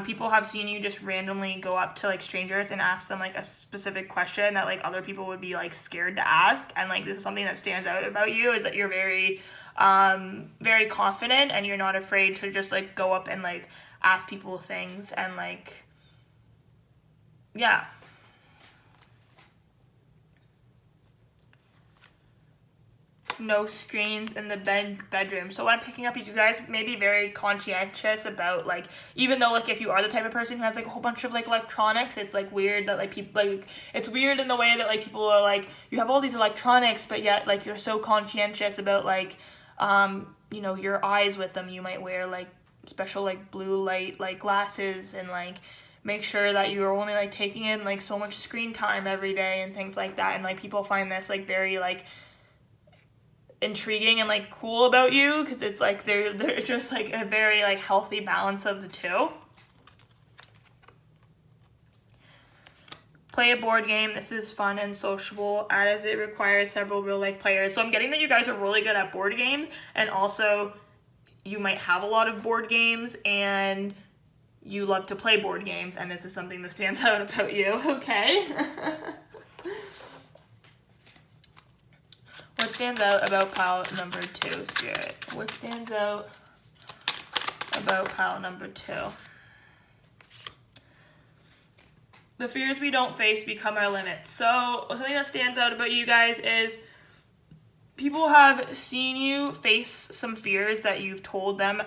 People have seen you just randomly go up to like strangers and ask them like a specific question that like other people would be like scared to ask. And like this is something that stands out about you, is that you're very confident, and you're not afraid to just like go up and like ask people things, and like, yeah. no screens in the bedroom. So what I'm picking up is you guys may be very conscientious about, like, even though, like, if you are the type of person who has, like, a whole bunch of, like, electronics, it's, like, weird that, like, people, like, it's weird in the way that, like, people are, like, you have all these electronics, but yet, like, you're so conscientious about, like, you know, your eyes with them. You might wear, like, special, like, blue light, like, glasses, and, like, make sure that you're only, like, taking in, like, so much screen time every day and things like that. And, like, people find this, like, very, like, intriguing and, like, cool about you, because it's, like, they're just, like, a very, like, healthy balance of the two. Play a board game. This is fun and sociable, as it requires several real-life players. So I'm getting that you guys are really good at board games, and also you might have a lot of board games, and you love to play board games, and this is something that stands out about you, okay? What stands out about pile number 2, Spirit? What stands out about pile number 2? The fears we don't face become our limits. So something that stands out about you guys is people have seen you face some fears that you've told them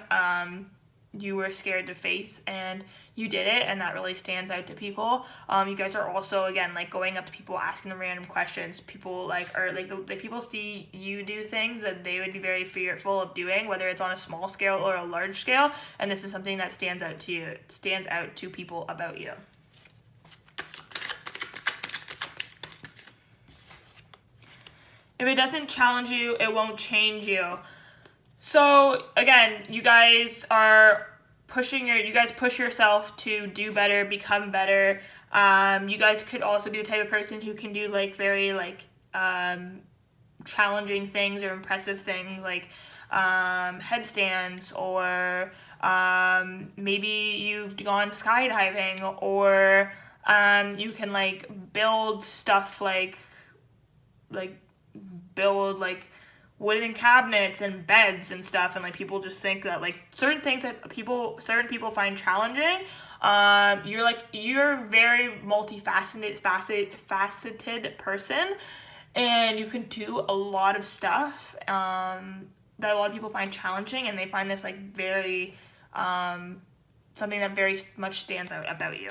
you were scared to face, and you did it, and that really stands out to people. You guys are also, again, like, going up to people, asking them random questions. People, like, are, like, the people see you do things that they would be very fearful of doing, whether it's on a small scale or a large scale, and this is something that stands out to you, stands out to people about you. If it doesn't challenge you, it won't change you. So again, you guys are you guys push yourself to do better, become better. You guys could also be the type of person who can do, like, very, like, challenging things or impressive things, like headstands, or maybe you've gone skydiving, or you can, like, build stuff, like build, like, wooden cabinets and beds and stuff, and, like, people just think that, like, certain things that certain people find challenging, you're a very faceted person, and you can do a lot of stuff that a lot of people find challenging, and they find this, like, very something that very much stands out about you.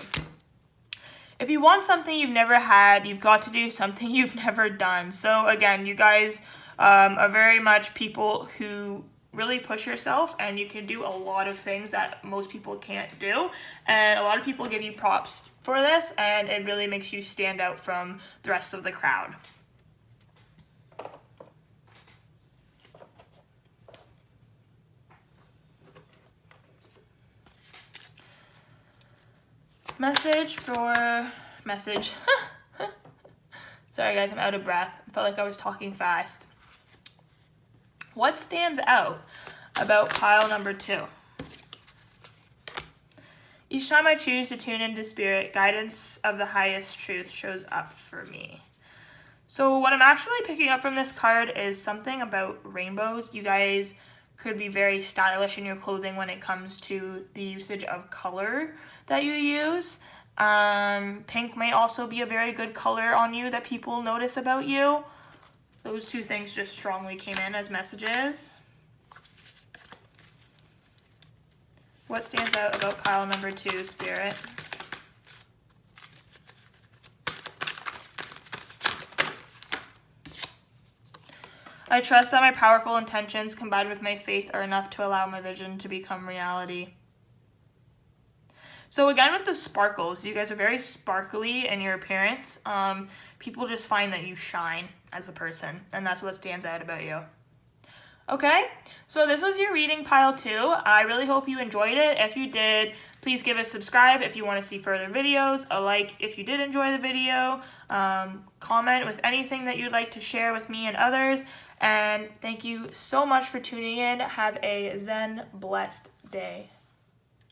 If you want something you've never had, you've got to do something you've never done. So again, you guys are very much people who really push yourself, and you can do a lot of things that most people can't do. And a lot of people give you props for this, and it really makes you stand out from the rest of the crowd. Message. Sorry guys, I'm out of breath. I felt like I was talking fast. What stands out about pile number 2? Each time I choose to tune into spirit, guidance of the highest truth shows up for me. So what I'm actually picking up from this card is something about rainbows. You guys could be very stylish in your clothing when it comes to the usage of color that you use. Pink may also be a very good color on you that people notice about you. Those two things just strongly came in as messages. What stands out about pile number 2, Spirit? I trust that my powerful intentions combined with my faith are enough to allow my vision to become reality. So again, with the sparkles, you guys are very sparkly in your appearance. People just find that you shine as a person, and that's what stands out about you. Okay, so this was your reading, pile 2. I really hope you enjoyed it. If you did, please give a subscribe if you want to see further videos, a like if you did enjoy the video, comment with anything that you'd like to share with me and others, and thank you so much for tuning in. Have a Zen blessed day.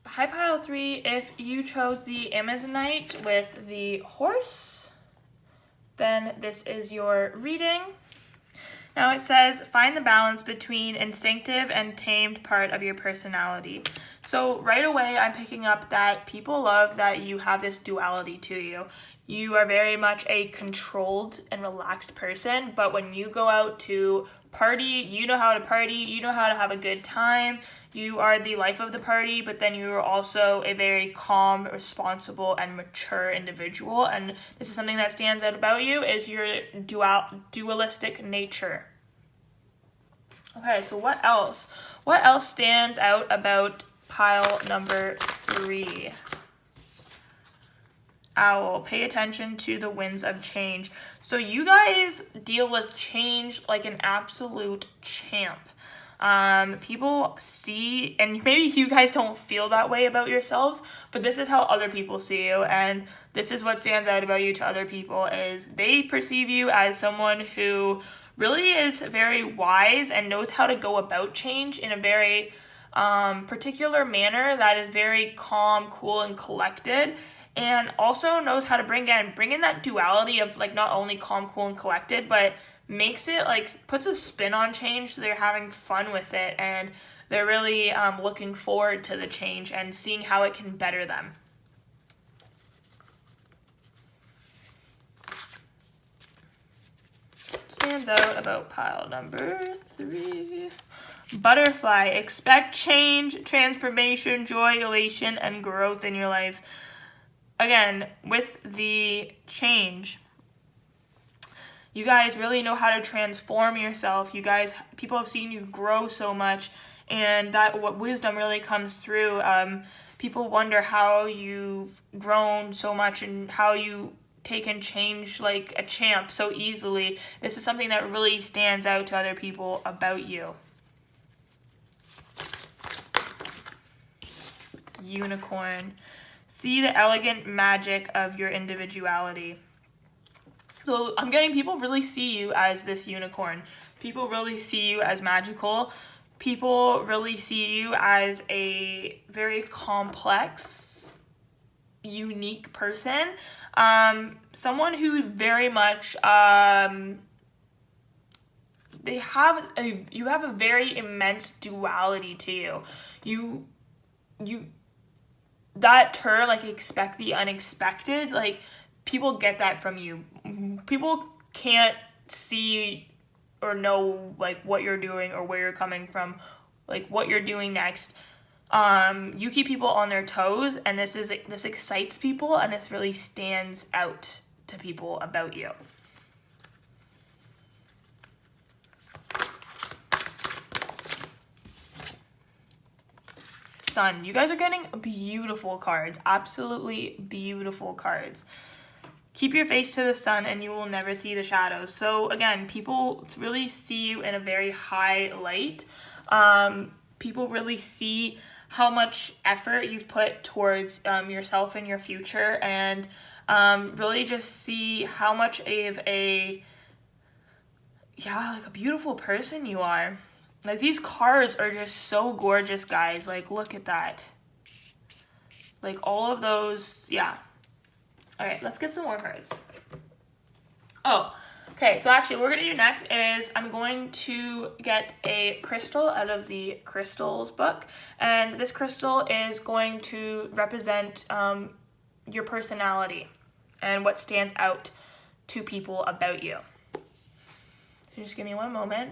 Hi pile 3, if you chose the Amazonite with the horse, then this is your reading. Now it says, find the balance between instinctive and tamed part of your personality. So right away I'm picking up that people love that you have this duality to you. You are very much a controlled and relaxed person, but when you go out to party, you know how to party, you know how to have a good time, you are the life of the party, but then you are also a very calm, responsible, and mature individual, and this is something that stands out about you, is your dualistic nature. Okay, so what else? What else stands out about pile number 3? Owl, pay attention to the winds of change. So you guys deal with change like an absolute champ. People see, and maybe you guys don't feel that way about yourselves, but this is how other people see you, and this is what stands out about you to other people, is they perceive you as someone who really is very wise and knows how to go about change in a very particular manner that is very calm, cool, and collected, and also knows how to bring in that duality of like not only calm, cool, and collected, but makes it like puts a spin on change, so they're having fun with it, and they're really looking forward to the change and seeing how it can better them. Stands out about pile number 3. Butterfly, expect change, transformation, joy, elation, and growth in your life. Again, with the change, you guys really know how to transform yourself. You guys, people have seen you grow so much, and that what wisdom really comes through. People wonder how you've grown so much and how you take and change like a champ so easily. This is something that really stands out to other people about you. Unicorn. See the elegant magic of your individuality. So I'm getting people really see you as this unicorn. People really see you as magical. People really see you as a very complex, unique person. Someone who's very much, you have a very immense duality to you. That term, like, expect the unexpected, like, people get that from you. People can't see or know, like, what you're doing or where you're coming from, like, what you're doing next. You keep people on their toes, and this excites people, and this really stands out to people about you. Sun. You guys are getting beautiful cards, absolutely beautiful cards. Keep your face to the sun and you will never see the shadows. So again, people really see you in a very high light. People really see how much effort you've put towards yourself and your future, and really just see how much of a beautiful person you are. Like, these cards are just so gorgeous, guys. Like, look at that. Like, all of those, yeah. All right, let's get some more cards. Oh, okay, so actually what we're going to do next is I'm going to get a crystal out of the crystals book, and this crystal is going to represent your personality and what stands out to people about you. So just give me one moment.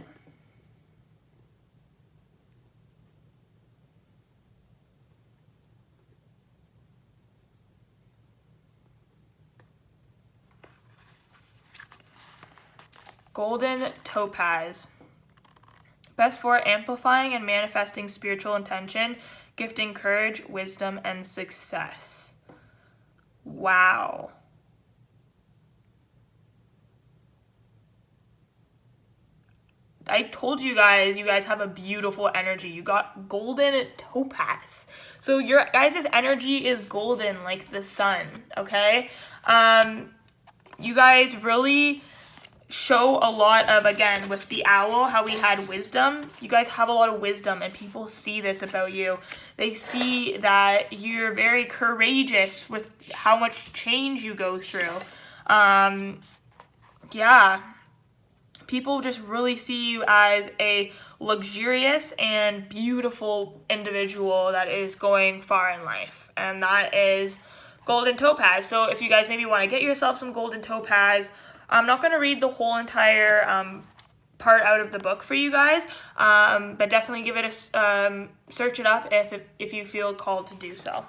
Golden topaz. Best for amplifying and manifesting spiritual intention, gifting courage, wisdom, and success. Wow. I told you guys have a beautiful energy. You got golden topaz. So your guys' energy is golden like the sun, okay? You guys really show a lot of, again, with the owl, how we had wisdom. You guys have a lot of wisdom, and people see this about you. They see that you're very courageous with how much change you go through. Yeah. People just really see you as a luxurious and beautiful individual that is going far in life. And that is golden topaz. So if you guys maybe want to get yourself some golden topaz, I'm not going to read the whole entire part out of the book for you guys, but definitely give it a search it up if you feel called to do so.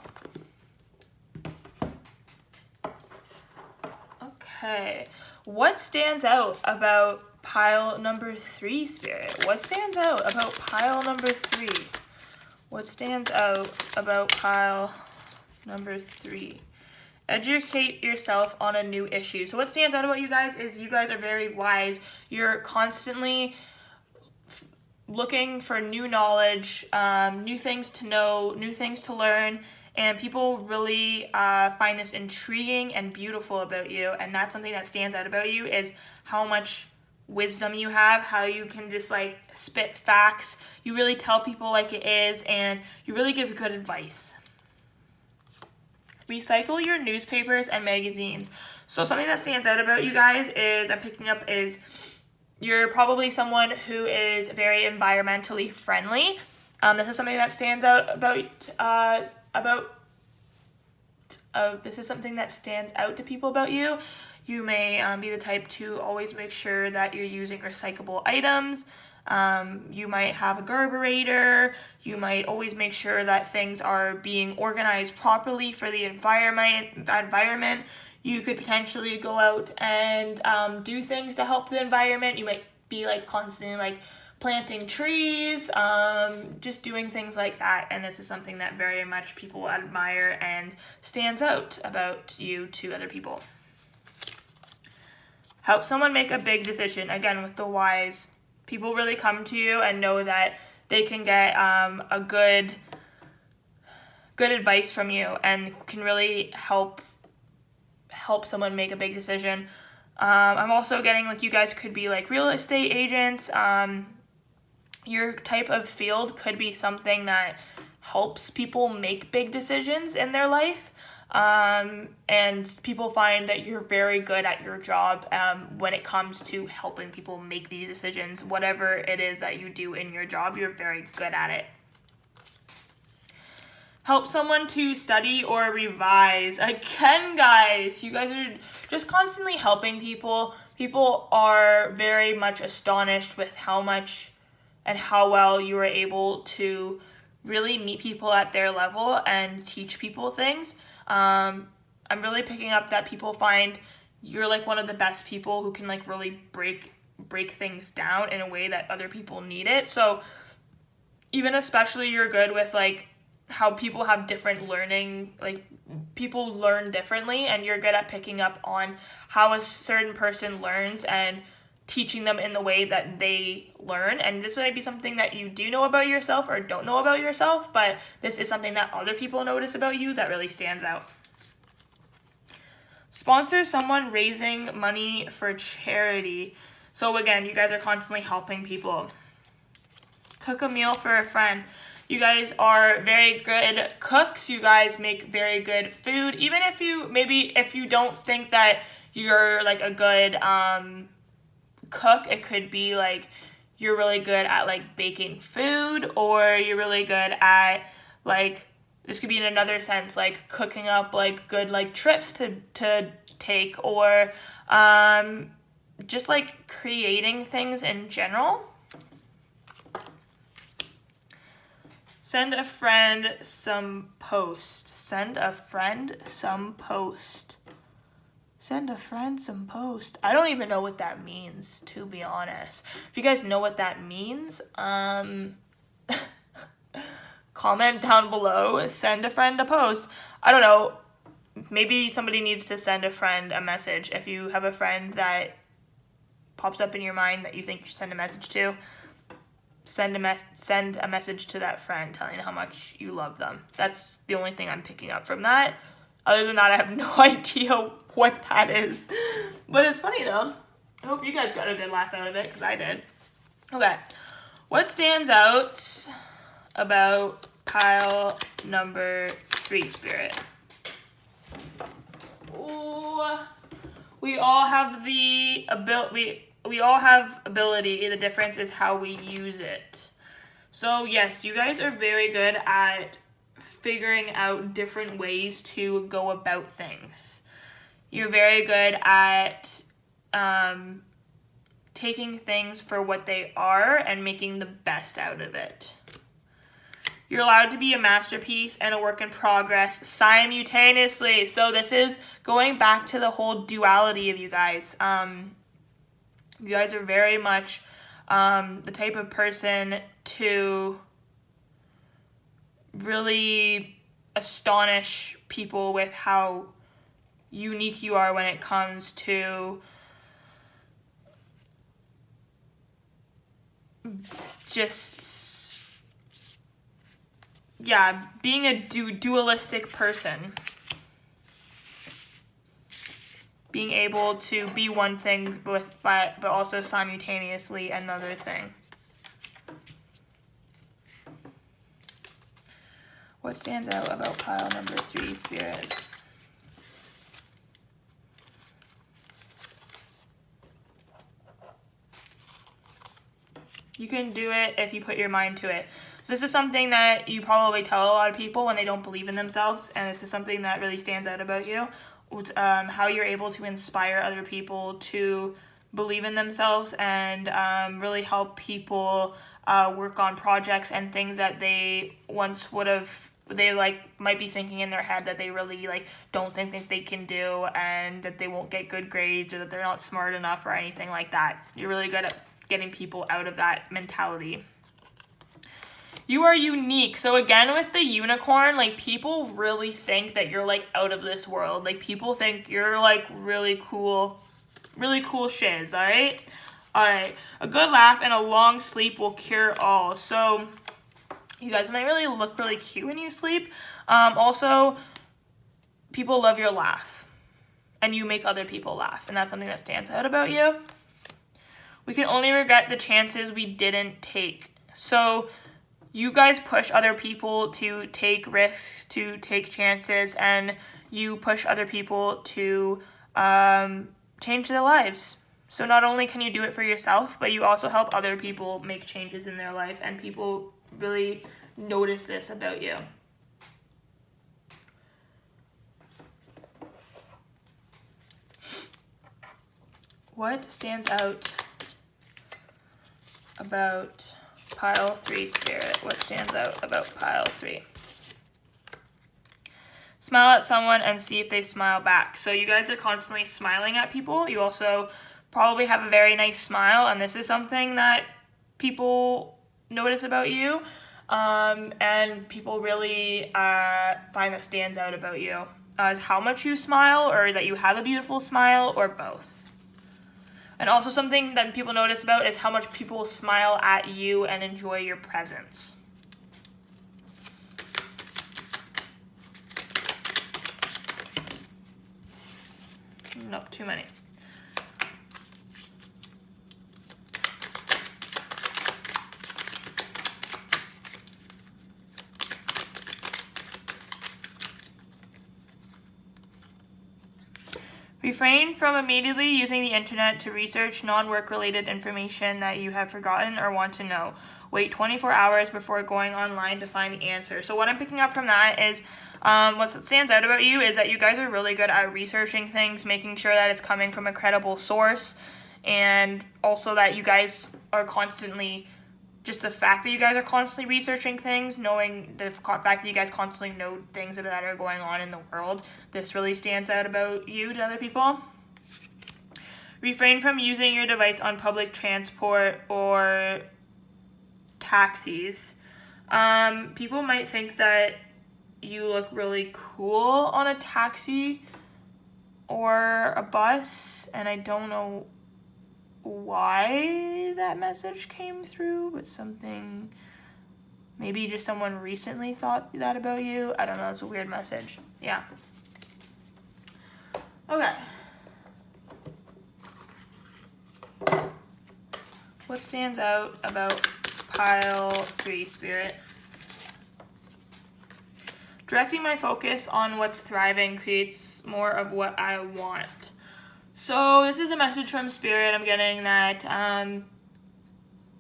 Okay, what stands out about pile number 3, Spirit? What stands out about pile number 3? What stands out about pile number 3? Educate yourself on a new issue. So what stands out about you guys is you guys are very wise. You're constantly looking for new knowledge, new things to know, new things to learn, and people really find this intriguing and beautiful about you. And that's something that stands out about you, is how much wisdom you have, how you can just like spit facts. You really tell people like it is, and you really give good advice. Recycle your newspapers and magazines. So something that stands out about you guys is, I'm picking up, is you're probably someone who is very environmentally friendly. This is something that stands out this is something that stands out to people about you. You may be the type to always make sure that you're using recyclable items. You might have a garburator. You might always make sure that things are being organized properly for the environment. You could potentially go out and do things to help the environment. You might be like constantly like planting trees, just doing things like that. And this is something that very much people admire and stands out about you to other people. Help someone make a big decision. Again, with the wise, people really come to you and know that they can get a good advice from you and can really help someone make a big decision. I'm also getting like you guys could be like real estate agents. Your type of field could be something that helps people make big decisions in their life. And people find that you're very good at your job when it comes to helping people make these decisions. Whatever it is that you do in your job, you're very good at it. Help someone to study or revise. Again, guys, you guys are just constantly helping people. People are very much astonished with how much and how well you are able to really meet people at their level and teach people things. I'm really picking up that people find you're like one of the best people who can like really break things down in a way that other people need it. So even especially you're good with like how people have different learning, like people learn differently, and you're good at picking up on how a certain person learns and teaching them in the way that they learn. And this might be something that you do know about yourself or don't know about yourself, but this is something that other people notice about you that really stands out. Sponsor someone raising money for charity. So again, you guys are constantly helping people. Cook a meal for a friend. You guys are very good cooks. You guys make very good food. Even if you don't think that you're like a good cook, it could be like you're really good at like baking food, or you're really good at like, this could be in another sense, like cooking up like good like trips to take, or just like creating things in general. Send a friend some post. Send a friend some post. Send a friend some post. I don't even know what that means, to be honest. If you guys know what that means, comment down below. Send a friend a post. I don't know. Maybe somebody needs to send a friend a message. If you have a friend that pops up in your mind that you think you should send a message to, send a message to that friend telling how much you love them. That's the only thing I'm picking up from that. Other than that, I have no idea what that is. But it's funny though. I hope you guys got a good laugh out of it, because I did. Okay. What stands out about pile number 3, Spirit? Ooh. We all have the ability. We all have ability. The difference is how we use it. So yes, you guys are very good at figuring out different ways to go about things. You're very good at taking things for what they are and making the best out of it. You're allowed to be a masterpiece and a work in progress simultaneously. So this is going back to the whole duality of you guys. You guys are very much the type of person to really astonish people with how unique you are when it comes to just, yeah, being a dualistic person. Being able to be one thing but also simultaneously another thing. What stands out about pile number 3, Spirit? You can do it if you put your mind to it. So this is something that you probably tell a lot of people when they don't believe in themselves, and this is something that really stands out about you. It's, how you're able to inspire other people to believe in themselves and really help people work on projects and things that they once would have, they like might be thinking in their head that they really like don't think they can do, and that they won't get good grades or that they're not smart enough or anything like that. You're really good at getting people out of that mentality. You are unique. So again, with the unicorn, like people really think you're like out of this world. Like people think you're like really cool shiz, all right? All right. A good laugh and a long sleep will cure all. So you guys might really look really cute when you sleep. Also, people love your laugh, and you make other people laugh, and that's something that stands out about you. We can only regret the chances we didn't take. So you guys push other people to take risks, to take chances, and you push other people to change their lives. So not only can you do it for yourself, but you also help other people make changes in their life, and people really notice this about you. What stands out about pile 3, Spirit? What stands out about pile 3? Smile at someone and see if they smile back. So you guys are constantly smiling at people. You also probably have a very nice smile, and this is something that people notice about you, and people really find that stands out about you. Is how much you smile, or that you have a beautiful smile, or both. And also something that people notice about is how much people smile at you and enjoy your presence. Nope, too many. Refrain from immediately using the internet to research non-work related information that you have forgotten or want to know. Wait 24 hours before going online to find the answer. So what I'm picking up from that is what stands out about you is that you guys are really good at researching things, making sure that it's coming from a credible source, and also that you guys are constantly, just the fact that you guys are constantly researching things, knowing the fact that you guys constantly know things that are going on in the world, this really stands out about you to other people. Refrain from using your device on public transport or taxis. People might think that you look really cool on a taxi or a bus, and I don't know why that message came through, but something, maybe just someone recently thought that about you. I don't know, it's a weird message. Yeah. Okay. What stands out about pile 3, Spirit? Directing my focus on what's thriving creates more of what I want. So this is a message from Spirit. I'm getting that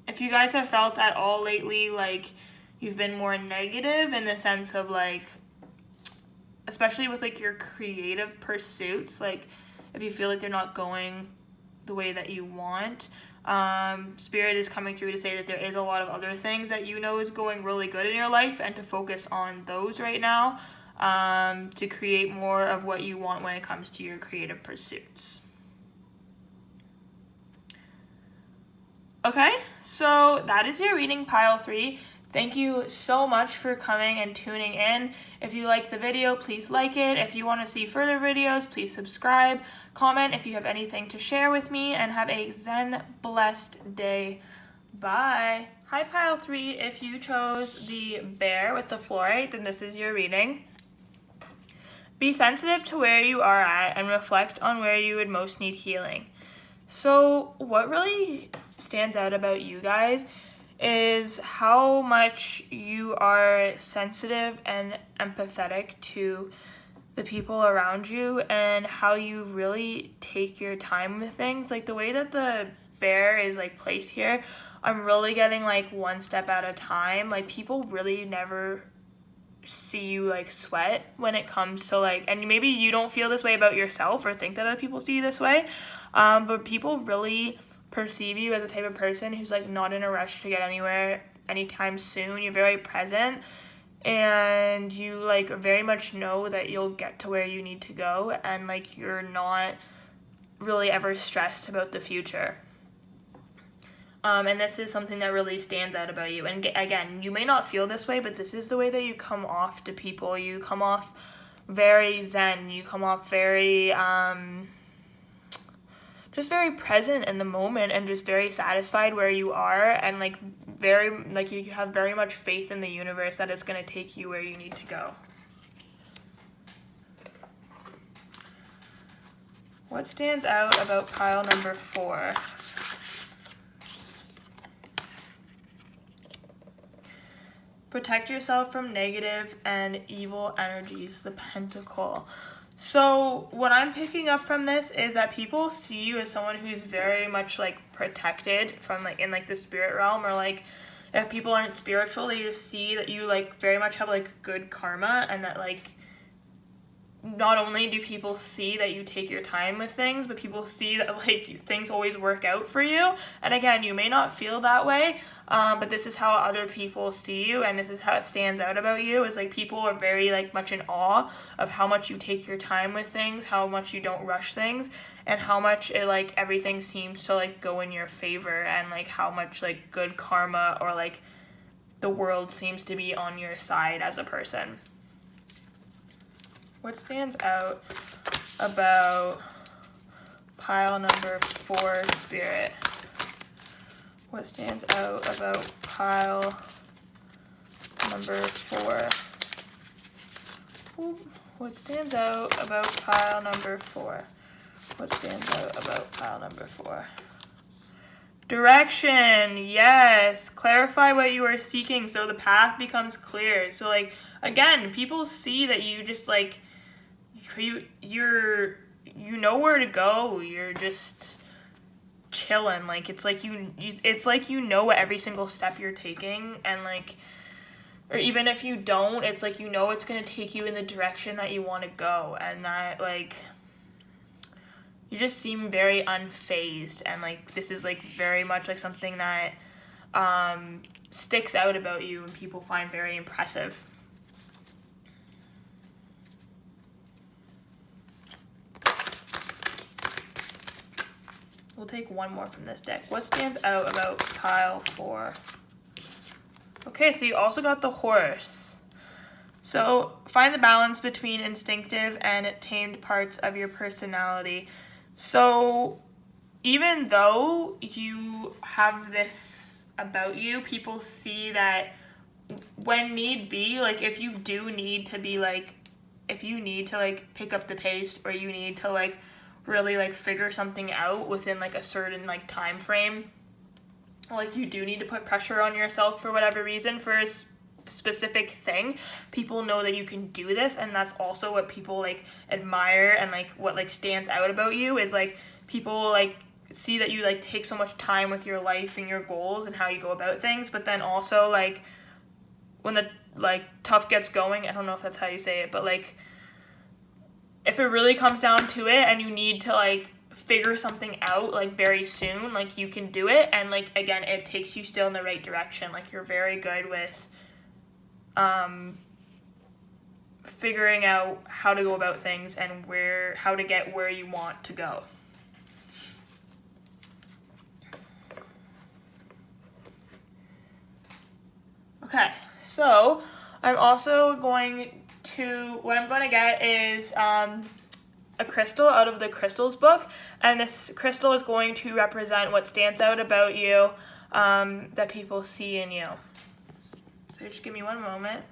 if you guys have felt at all lately like you've been more negative in the sense of like, especially with like your creative pursuits, like if you feel like they're not going the way that you want, Spirit is coming through to say that there is a lot of other things that you know is going really good in your life, and to focus on those right now, to create more of what you want when it comes to your creative pursuits. Okay, so that is your reading, pile 3. Thank you so much for coming and tuning in. If you liked the video, please like it. If you want to see further videos, please subscribe. Comment if you have anything to share with me, and have a Zen blessed day. Bye. Hi, pile 3. If you chose the bear with the fluorite, then this is your reading. Be sensitive to where you are at and reflect on where you would most need healing. So what really stands out about you guys is how much you are sensitive and empathetic to the people around you, and how you really take your time with things. Like the way that the bear is like placed here, I'm really getting like one step at a time. Like people really never see you like sweat when it comes to like, and maybe you don't feel this way about yourself or think that other people see you this way, but people really perceive you as a type of person who's like not in a rush to get anywhere anytime soon. You're very present, and you like very much know that you'll get to where you need to go, and like you're not really ever stressed about the future. And this is something that really stands out about you. And again, you may not feel this way, but this is the way that you come off to people. You come off very zen. You come off very, just very present in the moment, and just very satisfied where you are, and like very, like you have very much faith in the universe that it's going to take you where you need to go. What stands out about pile number 4? Protect yourself from negative and evil energies, the Pentacle. So what I'm picking up from this is that people see you as someone who's very much like protected from like in like the spirit realm, or like if people aren't spiritual, they just see that you like very much have like good karma, and that like not only do people see that you take your time with things, but people see that like things always work out for you. And again, you may not feel that way, but this is how other people see you, and this is how it stands out about you, is like people are very like much in awe of how much you take your time with things, how much you don't rush things, and how much it like everything seems to like go in your favor, and like how much like good karma or like the world seems to be on your side as a person. What stands out about pile number 4, Spirit? What stands out about pile number 4? Ooh, what stands out about pile number 4? What stands out about pile number 4? Direction, yes. Clarify what you are seeking so the path becomes clear. So like, again, people see that you just like, you know where to go. You're just chilling. Like it's like it's like you know every single step you're taking, and like, or even if you don't, it's like you know it's gonna take you in the direction that you want to go, and that like you just seem very unfazed, and like this is like very much like something that sticks out about you and people find very impressive. We'll take one more from this deck. What stands out about pile 4? Okay, so you also got the Horse. So find the balance between instinctive and tamed parts of your personality. So even though you have this about you, people see that when need be, like if you do need to be like, if you need to like pick up the pace, or you need to like really like figure something out within like a certain like time frame, like you do need to put pressure on yourself for whatever reason for a specific thing, people know that you can do this. And that's also what people like admire, and like what like stands out about you is like people like see that you like take so much time with your life and your goals and how you go about things. But then also like when the like tough gets going, I don't know if that's how you say it, but like if it really comes down to it and you need to like figure something out like very soon. Like you can do it, and like again, it takes you still in the right direction. Like you're very good with figuring out how to go about things and how to get where you want to go. Okay, so I'm also going to, what I'm going to get is a crystal out of the crystals book, and this crystal is going to represent what stands out about you that people see in you. So just give me one moment.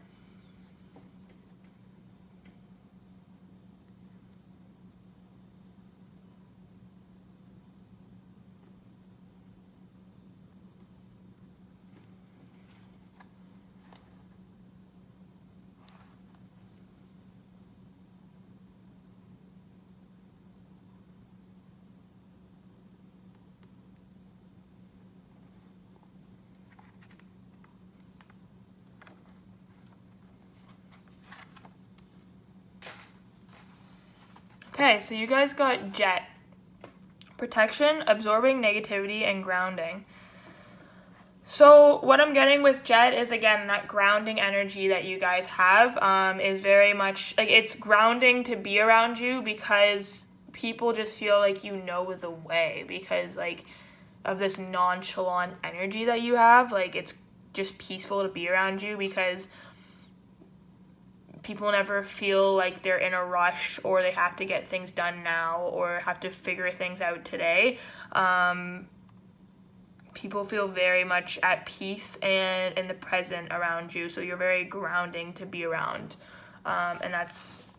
Okay, so you guys got Jet. Protection, absorbing negativity, and grounding. So what I'm getting with Jet is, again, that grounding energy that you guys have is very much, like, it's grounding to be around you because people just feel like you know the way because, like, of this nonchalant energy that you have. Like, it's just peaceful to be around you because people never feel like they're in a rush or they have to get things done now or have to figure things out today. People feel very much at peace and in the present around you, so you're very grounding to be around. And that's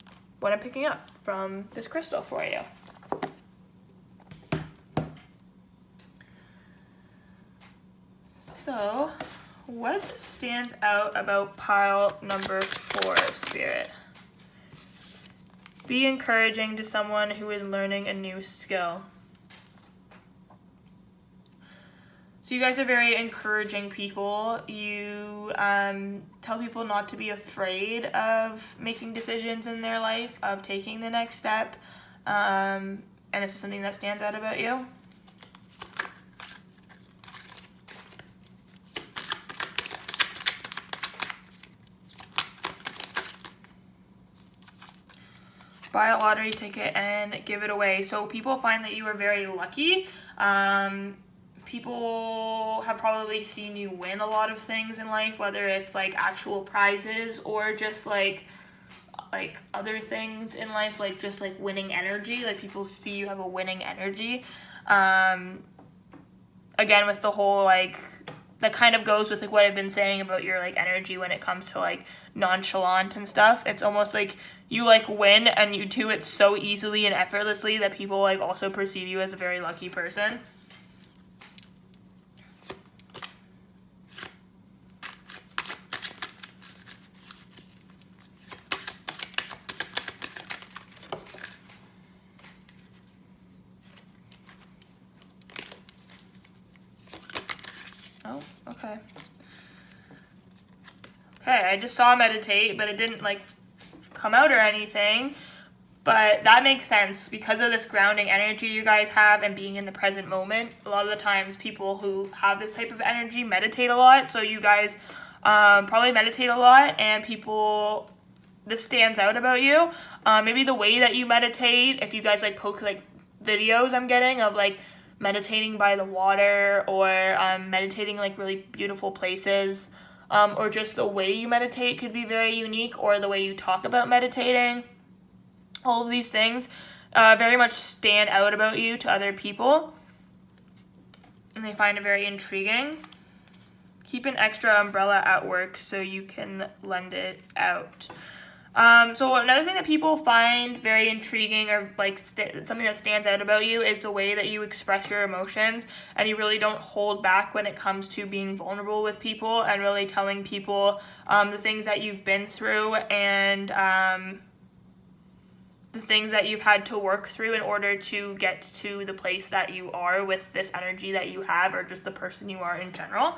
what I'm picking up from this crystal for you. So, what stands out about pile number 4, Spirit? Be encouraging to someone who is learning a new skill. So you guys are very encouraging people. You tell people not to be afraid of making decisions in their life, of taking the next step. And this is something that stands out about you. Buy a lottery ticket and give it away. So people find that you are very lucky. People have probably seen you win a lot of things in life, whether it's like actual prizes or just like other things in life, like just like winning energy. Like people see you have a winning energy. Again, with the whole like, that kind of goes with like what I've been saying about your like energy when it comes to like nonchalant and stuff. It's almost like you like win and you do it so easily and effortlessly that people like also perceive you as a very lucky person. Oh, okay. Okay, I just saw meditate, but it didn't like come out or anything. But that makes sense because of this grounding energy you guys have and being in the present moment. A lot of the times people who have this type of energy meditate a lot. So you guys probably meditate a lot, and people, this stands out about you. Maybe the way that you meditate, if you guys like poke like videos I'm getting of like meditating by the water or meditating like really beautiful places, or just the way you meditate could be very unique, or the way you talk about meditating. All of these things very much stand out about you to other people, and they find it very intriguing. Keep an extra umbrella at work so you can lend it out. So another thing that people find very intriguing, or like something that stands out about you, is the way that you express your emotions, and you really don't hold back when it comes to being vulnerable with people and really telling people the things that you've been through and the things that you've had to work through in order to get to the place that you are with this energy that you have, or just the person you are in general.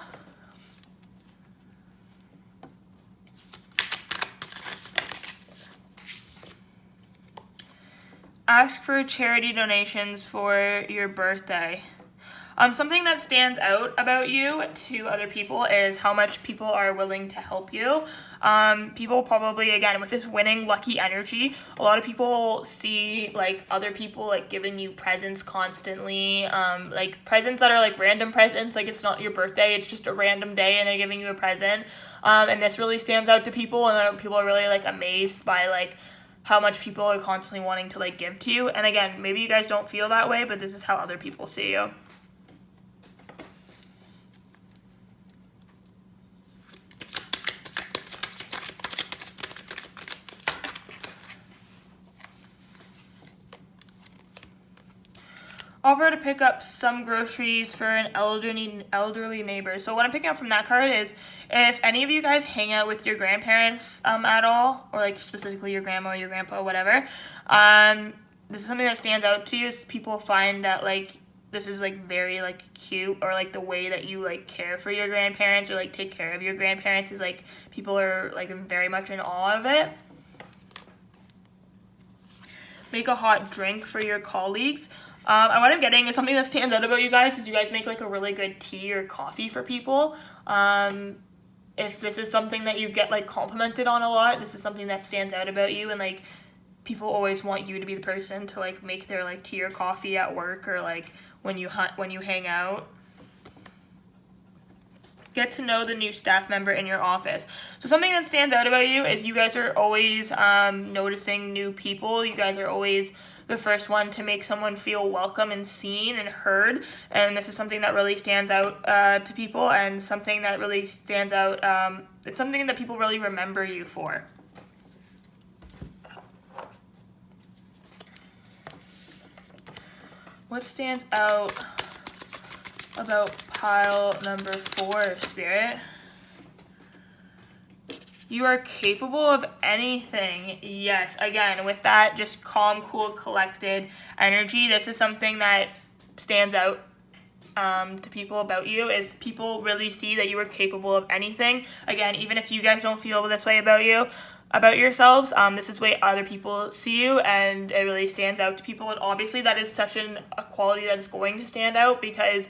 ask for charity donations for your birthday. Something that stands out about you to other people is how much people are willing to help you. People probably, again, with this winning lucky energy, a lot of people see like other people like giving you presents constantly, like presents that are like random presents, like it's not your birthday, it's just a random day and they're giving you a present. And this really stands out to people, and people are really like amazed by like how much people are constantly wanting to like give to you. And again, maybe you guys don't feel that way, but this is how other people see you. Offer to pick up some groceries for an elderly neighbor. So what I'm picking up from that card is if any of you guys hang out with your grandparents at all, or like specifically your grandma or your grandpa or whatever, this is something that stands out to you. Is people find that like this is like very like cute, or like the way that you like care for your grandparents or like take care of your grandparents is like people are like very much in awe of it. Make a hot drink for your colleagues. And what I'm getting is something that stands out about you guys is you guys make like a really good tea or coffee for people. If this is something that you get like complimented on a lot, this is something that stands out about you, and like people always want you to be the person to like make their like tea or coffee at work, or like when you hang out. Get to know the new staff member in your office. So something that stands out about you is you guys are always noticing new people. You guys are always the first one to make someone feel welcome and seen and heard. And this is something that really stands out to people, and something that really stands out. It's something that people really remember you for. What stands out about pile number 4, Spirit? You are capable of anything. Yes, again, with that just calm, cool, collected energy, this is something that stands out to people about you, is people really see that you are capable of anything. Again, even if you guys don't feel this way about yourselves, this is the way other people see you, and it really stands out to people. And obviously that is such a quality that is going to stand out, because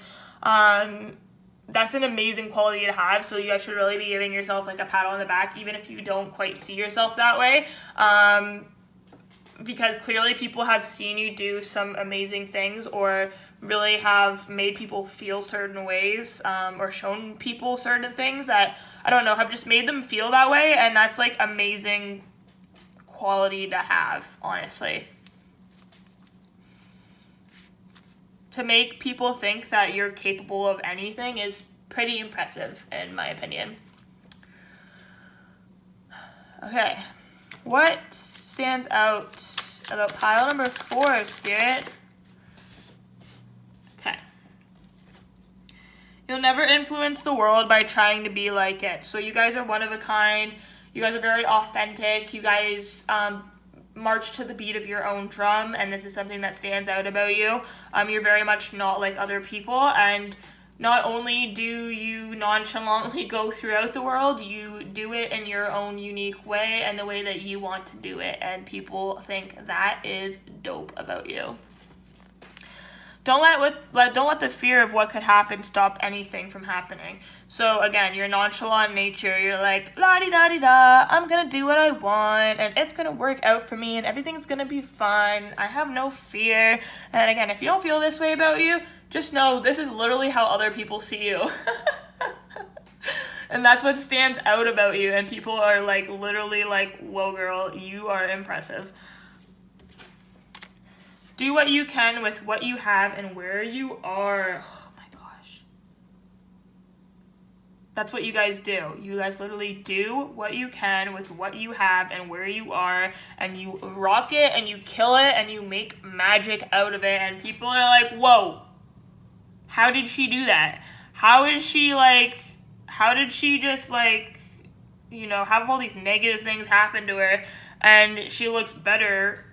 that's an amazing quality to have. So you guys should really be giving yourself like a pat on the back, even if you don't quite see yourself that way, because clearly people have seen you do some amazing things, or really have made people feel certain ways, or shown people certain things that, I don't know, have just made them feel that way. And that's like amazing quality to have, honestly. To make people think that you're capable of anything is pretty impressive, in my opinion. Okay, what stands out about pile number 4, Spirit? Okay. You'll never influence the world by trying to be like it. So you guys are one of a kind. You guys are very authentic. You guys march to the beat of your own drum, and this is something that stands out about you. You're very much not like other people, and not only do you nonchalantly go throughout the world, you do it in your own unique way and the way that you want to do it, and people think that is dope about you. Don't let the fear of what could happen stop anything from happening. So again, your nonchalant nature, you're like, la-di-da-di-da, I'm gonna do what I want, and it's gonna work out for me, and everything's gonna be fine. I have no fear. And again, if you don't feel this way about you, just know this is literally how other people see you. And that's what stands out about you, and people are like literally like, whoa girl, you are impressive. Do what you can with what you have and where you are. Oh my gosh. That's what you guys do. You guys literally do what you can with what you have and where you are, and you rock it and you kill it and you make magic out of it, and people are like, whoa, how did she do that? How did she just like, you know, have all these negative things happen to her and she looks better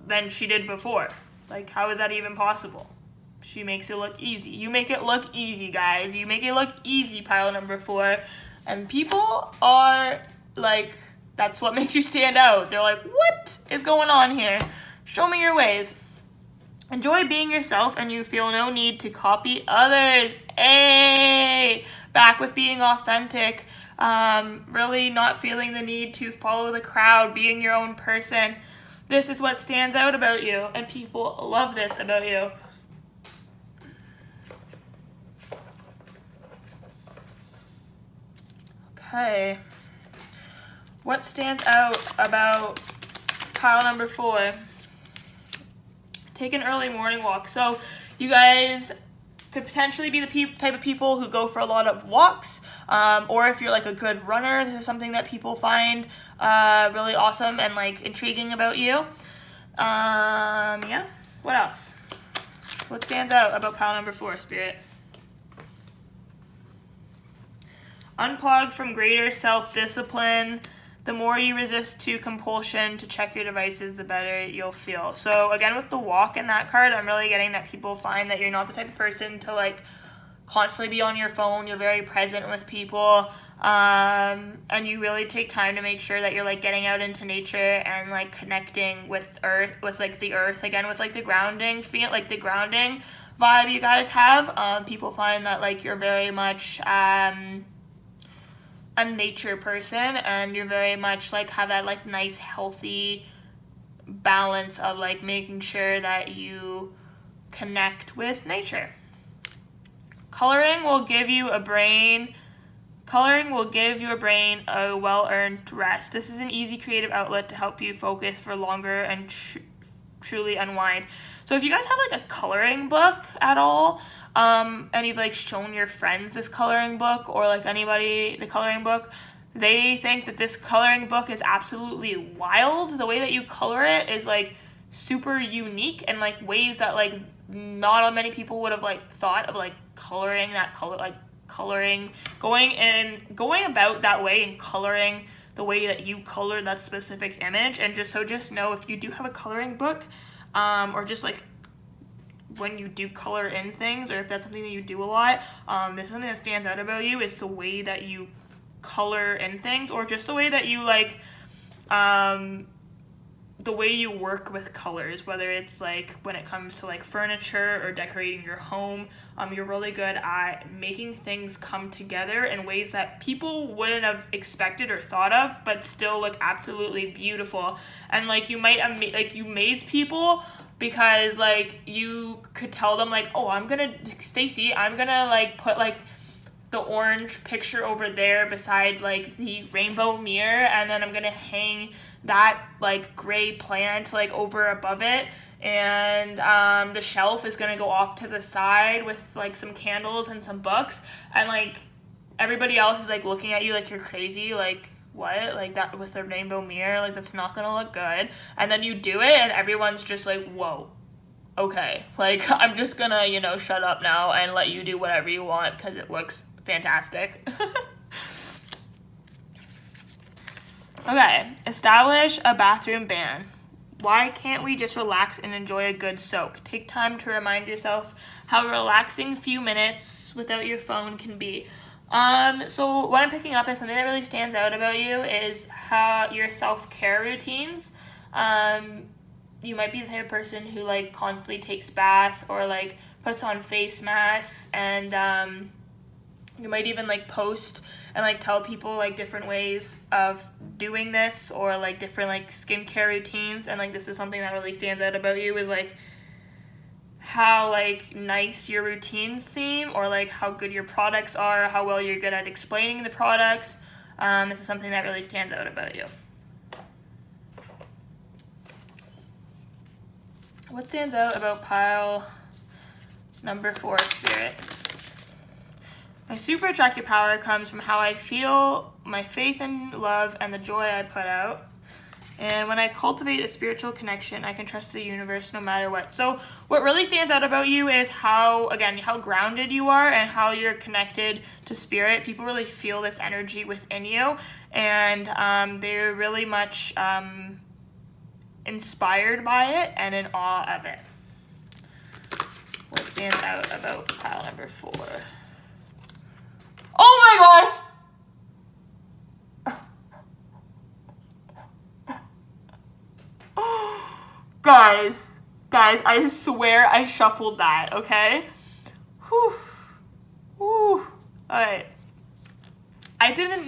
than she did before? Like, how is that even possible? She makes it look easy. You make it look easy, guys. You make it look easy, pile number 4. And people are like, that's what makes you stand out. They're like, what is going on here? Show me your ways. Enjoy being yourself and you feel no need to copy others. Hey! Back with being authentic. Really not feeling the need to follow the crowd, being your own person. This is what stands out about you, and people love this about you. Okay. What stands out about pile number 4? Take an early morning walk. So you guys could potentially be the type of people who go for a lot of walks, or if you're like a good runner, this is something that people find really awesome and like intriguing about you. Yeah. What else? What stands out about pile number 4, Spirit? Unplug from greater self-discipline. The more you resist to compulsion to check your devices, the better you'll feel. So again, with the walk in that card, I'm really getting that people find that you're not the type of person to like constantly be on your phone. You're very present with people, and you really take time to make sure that you're like getting out into nature and like connecting with earth, with like the earth again, with like the grounding feel, like the grounding vibe you guys have. People find that like you're very much a nature person, and you're very much like have that like nice healthy balance of like making sure that you connect with nature. Coloring will give you a brain a well-earned rest. This is an easy creative outlet to help you focus for longer and truly unwind. So if you guys have like a coloring book at all, and you've like shown your friends this coloring book, or like anybody the coloring book, they think that this coloring book is absolutely wild. The way that you color it is like super unique, and like ways that like not many people would have like thought of like coloring that color, like coloring, going about that way and coloring the way that you color that specific image. And just know, if you do have a coloring book, or just like when you do color in things, or if that's something that you do a lot, this is something that stands out about you, is the way that you color in things, or just the way that you like the way you work with colors, whether it's like when it comes to like furniture or decorating your home. You're really good at making things come together in ways that people wouldn't have expected or thought of, but still look absolutely beautiful. And like you might you amaze people, because like you could tell them like, oh, Stacy, I'm gonna like put like the orange picture over there beside like the rainbow mirror, and then I'm gonna hang that like gray plant like over above it, and the shelf is gonna go off to the side with like some candles and some books, and like everybody else is like looking at you like you're crazy, like what, like that with the rainbow mirror, like that's not gonna look good. And then you do it and everyone's just like, whoa, okay, like I'm just gonna, shut up now and let you do whatever you want because it looks fantastic. Okay, establish a bathroom ban. Why can't we just relax and enjoy a good soak? Take time to remind yourself how relaxing few minutes without your phone can be. So what I'm picking up is something that really stands out about you is how your self-care routines. You might be the type of person who like constantly takes baths or like puts on face masks, and you might even like post and like tell people like different ways of doing this, or like different like skincare routines. And like this is something that really stands out about you, is like how like nice your routines seem, or like how good your products are, how well you're good at explaining the products. This is something that really stands out about you. What stands out about pile number 4, Spirit? My super attractive power comes from how I feel, my faith and love, and the joy I put out. And when I cultivate a spiritual connection, I can trust the universe no matter what. So what really stands out about you is how grounded you are and how you're connected to spirit. People really feel this energy within you, and they're really much inspired by it and in awe of it. What stands out about pile number 4? Oh my gosh! Guys, I swear I shuffled that, okay? Whew. Whew. Alright. I didn't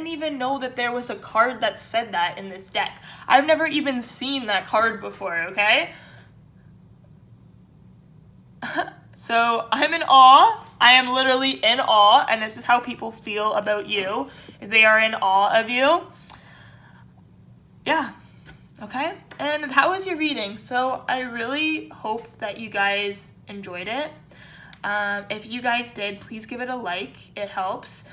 even know that there was a card that said that in this deck. I've never even seen that card before, okay? So I'm in awe. I am literally in awe, and this is how people feel about you, is they are in awe of you. Yeah, okay? And that was your reading. So I really hope that you guys enjoyed it. If you guys did, please give it a like. It helps.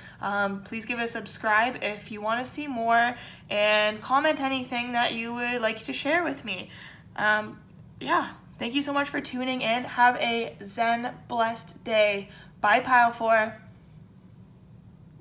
Please give it a subscribe if you want to see more, and comment anything that you would like to share with me. Yeah, thank you so much for tuning in. Have a Zen blessed day. Bye, Pile 4.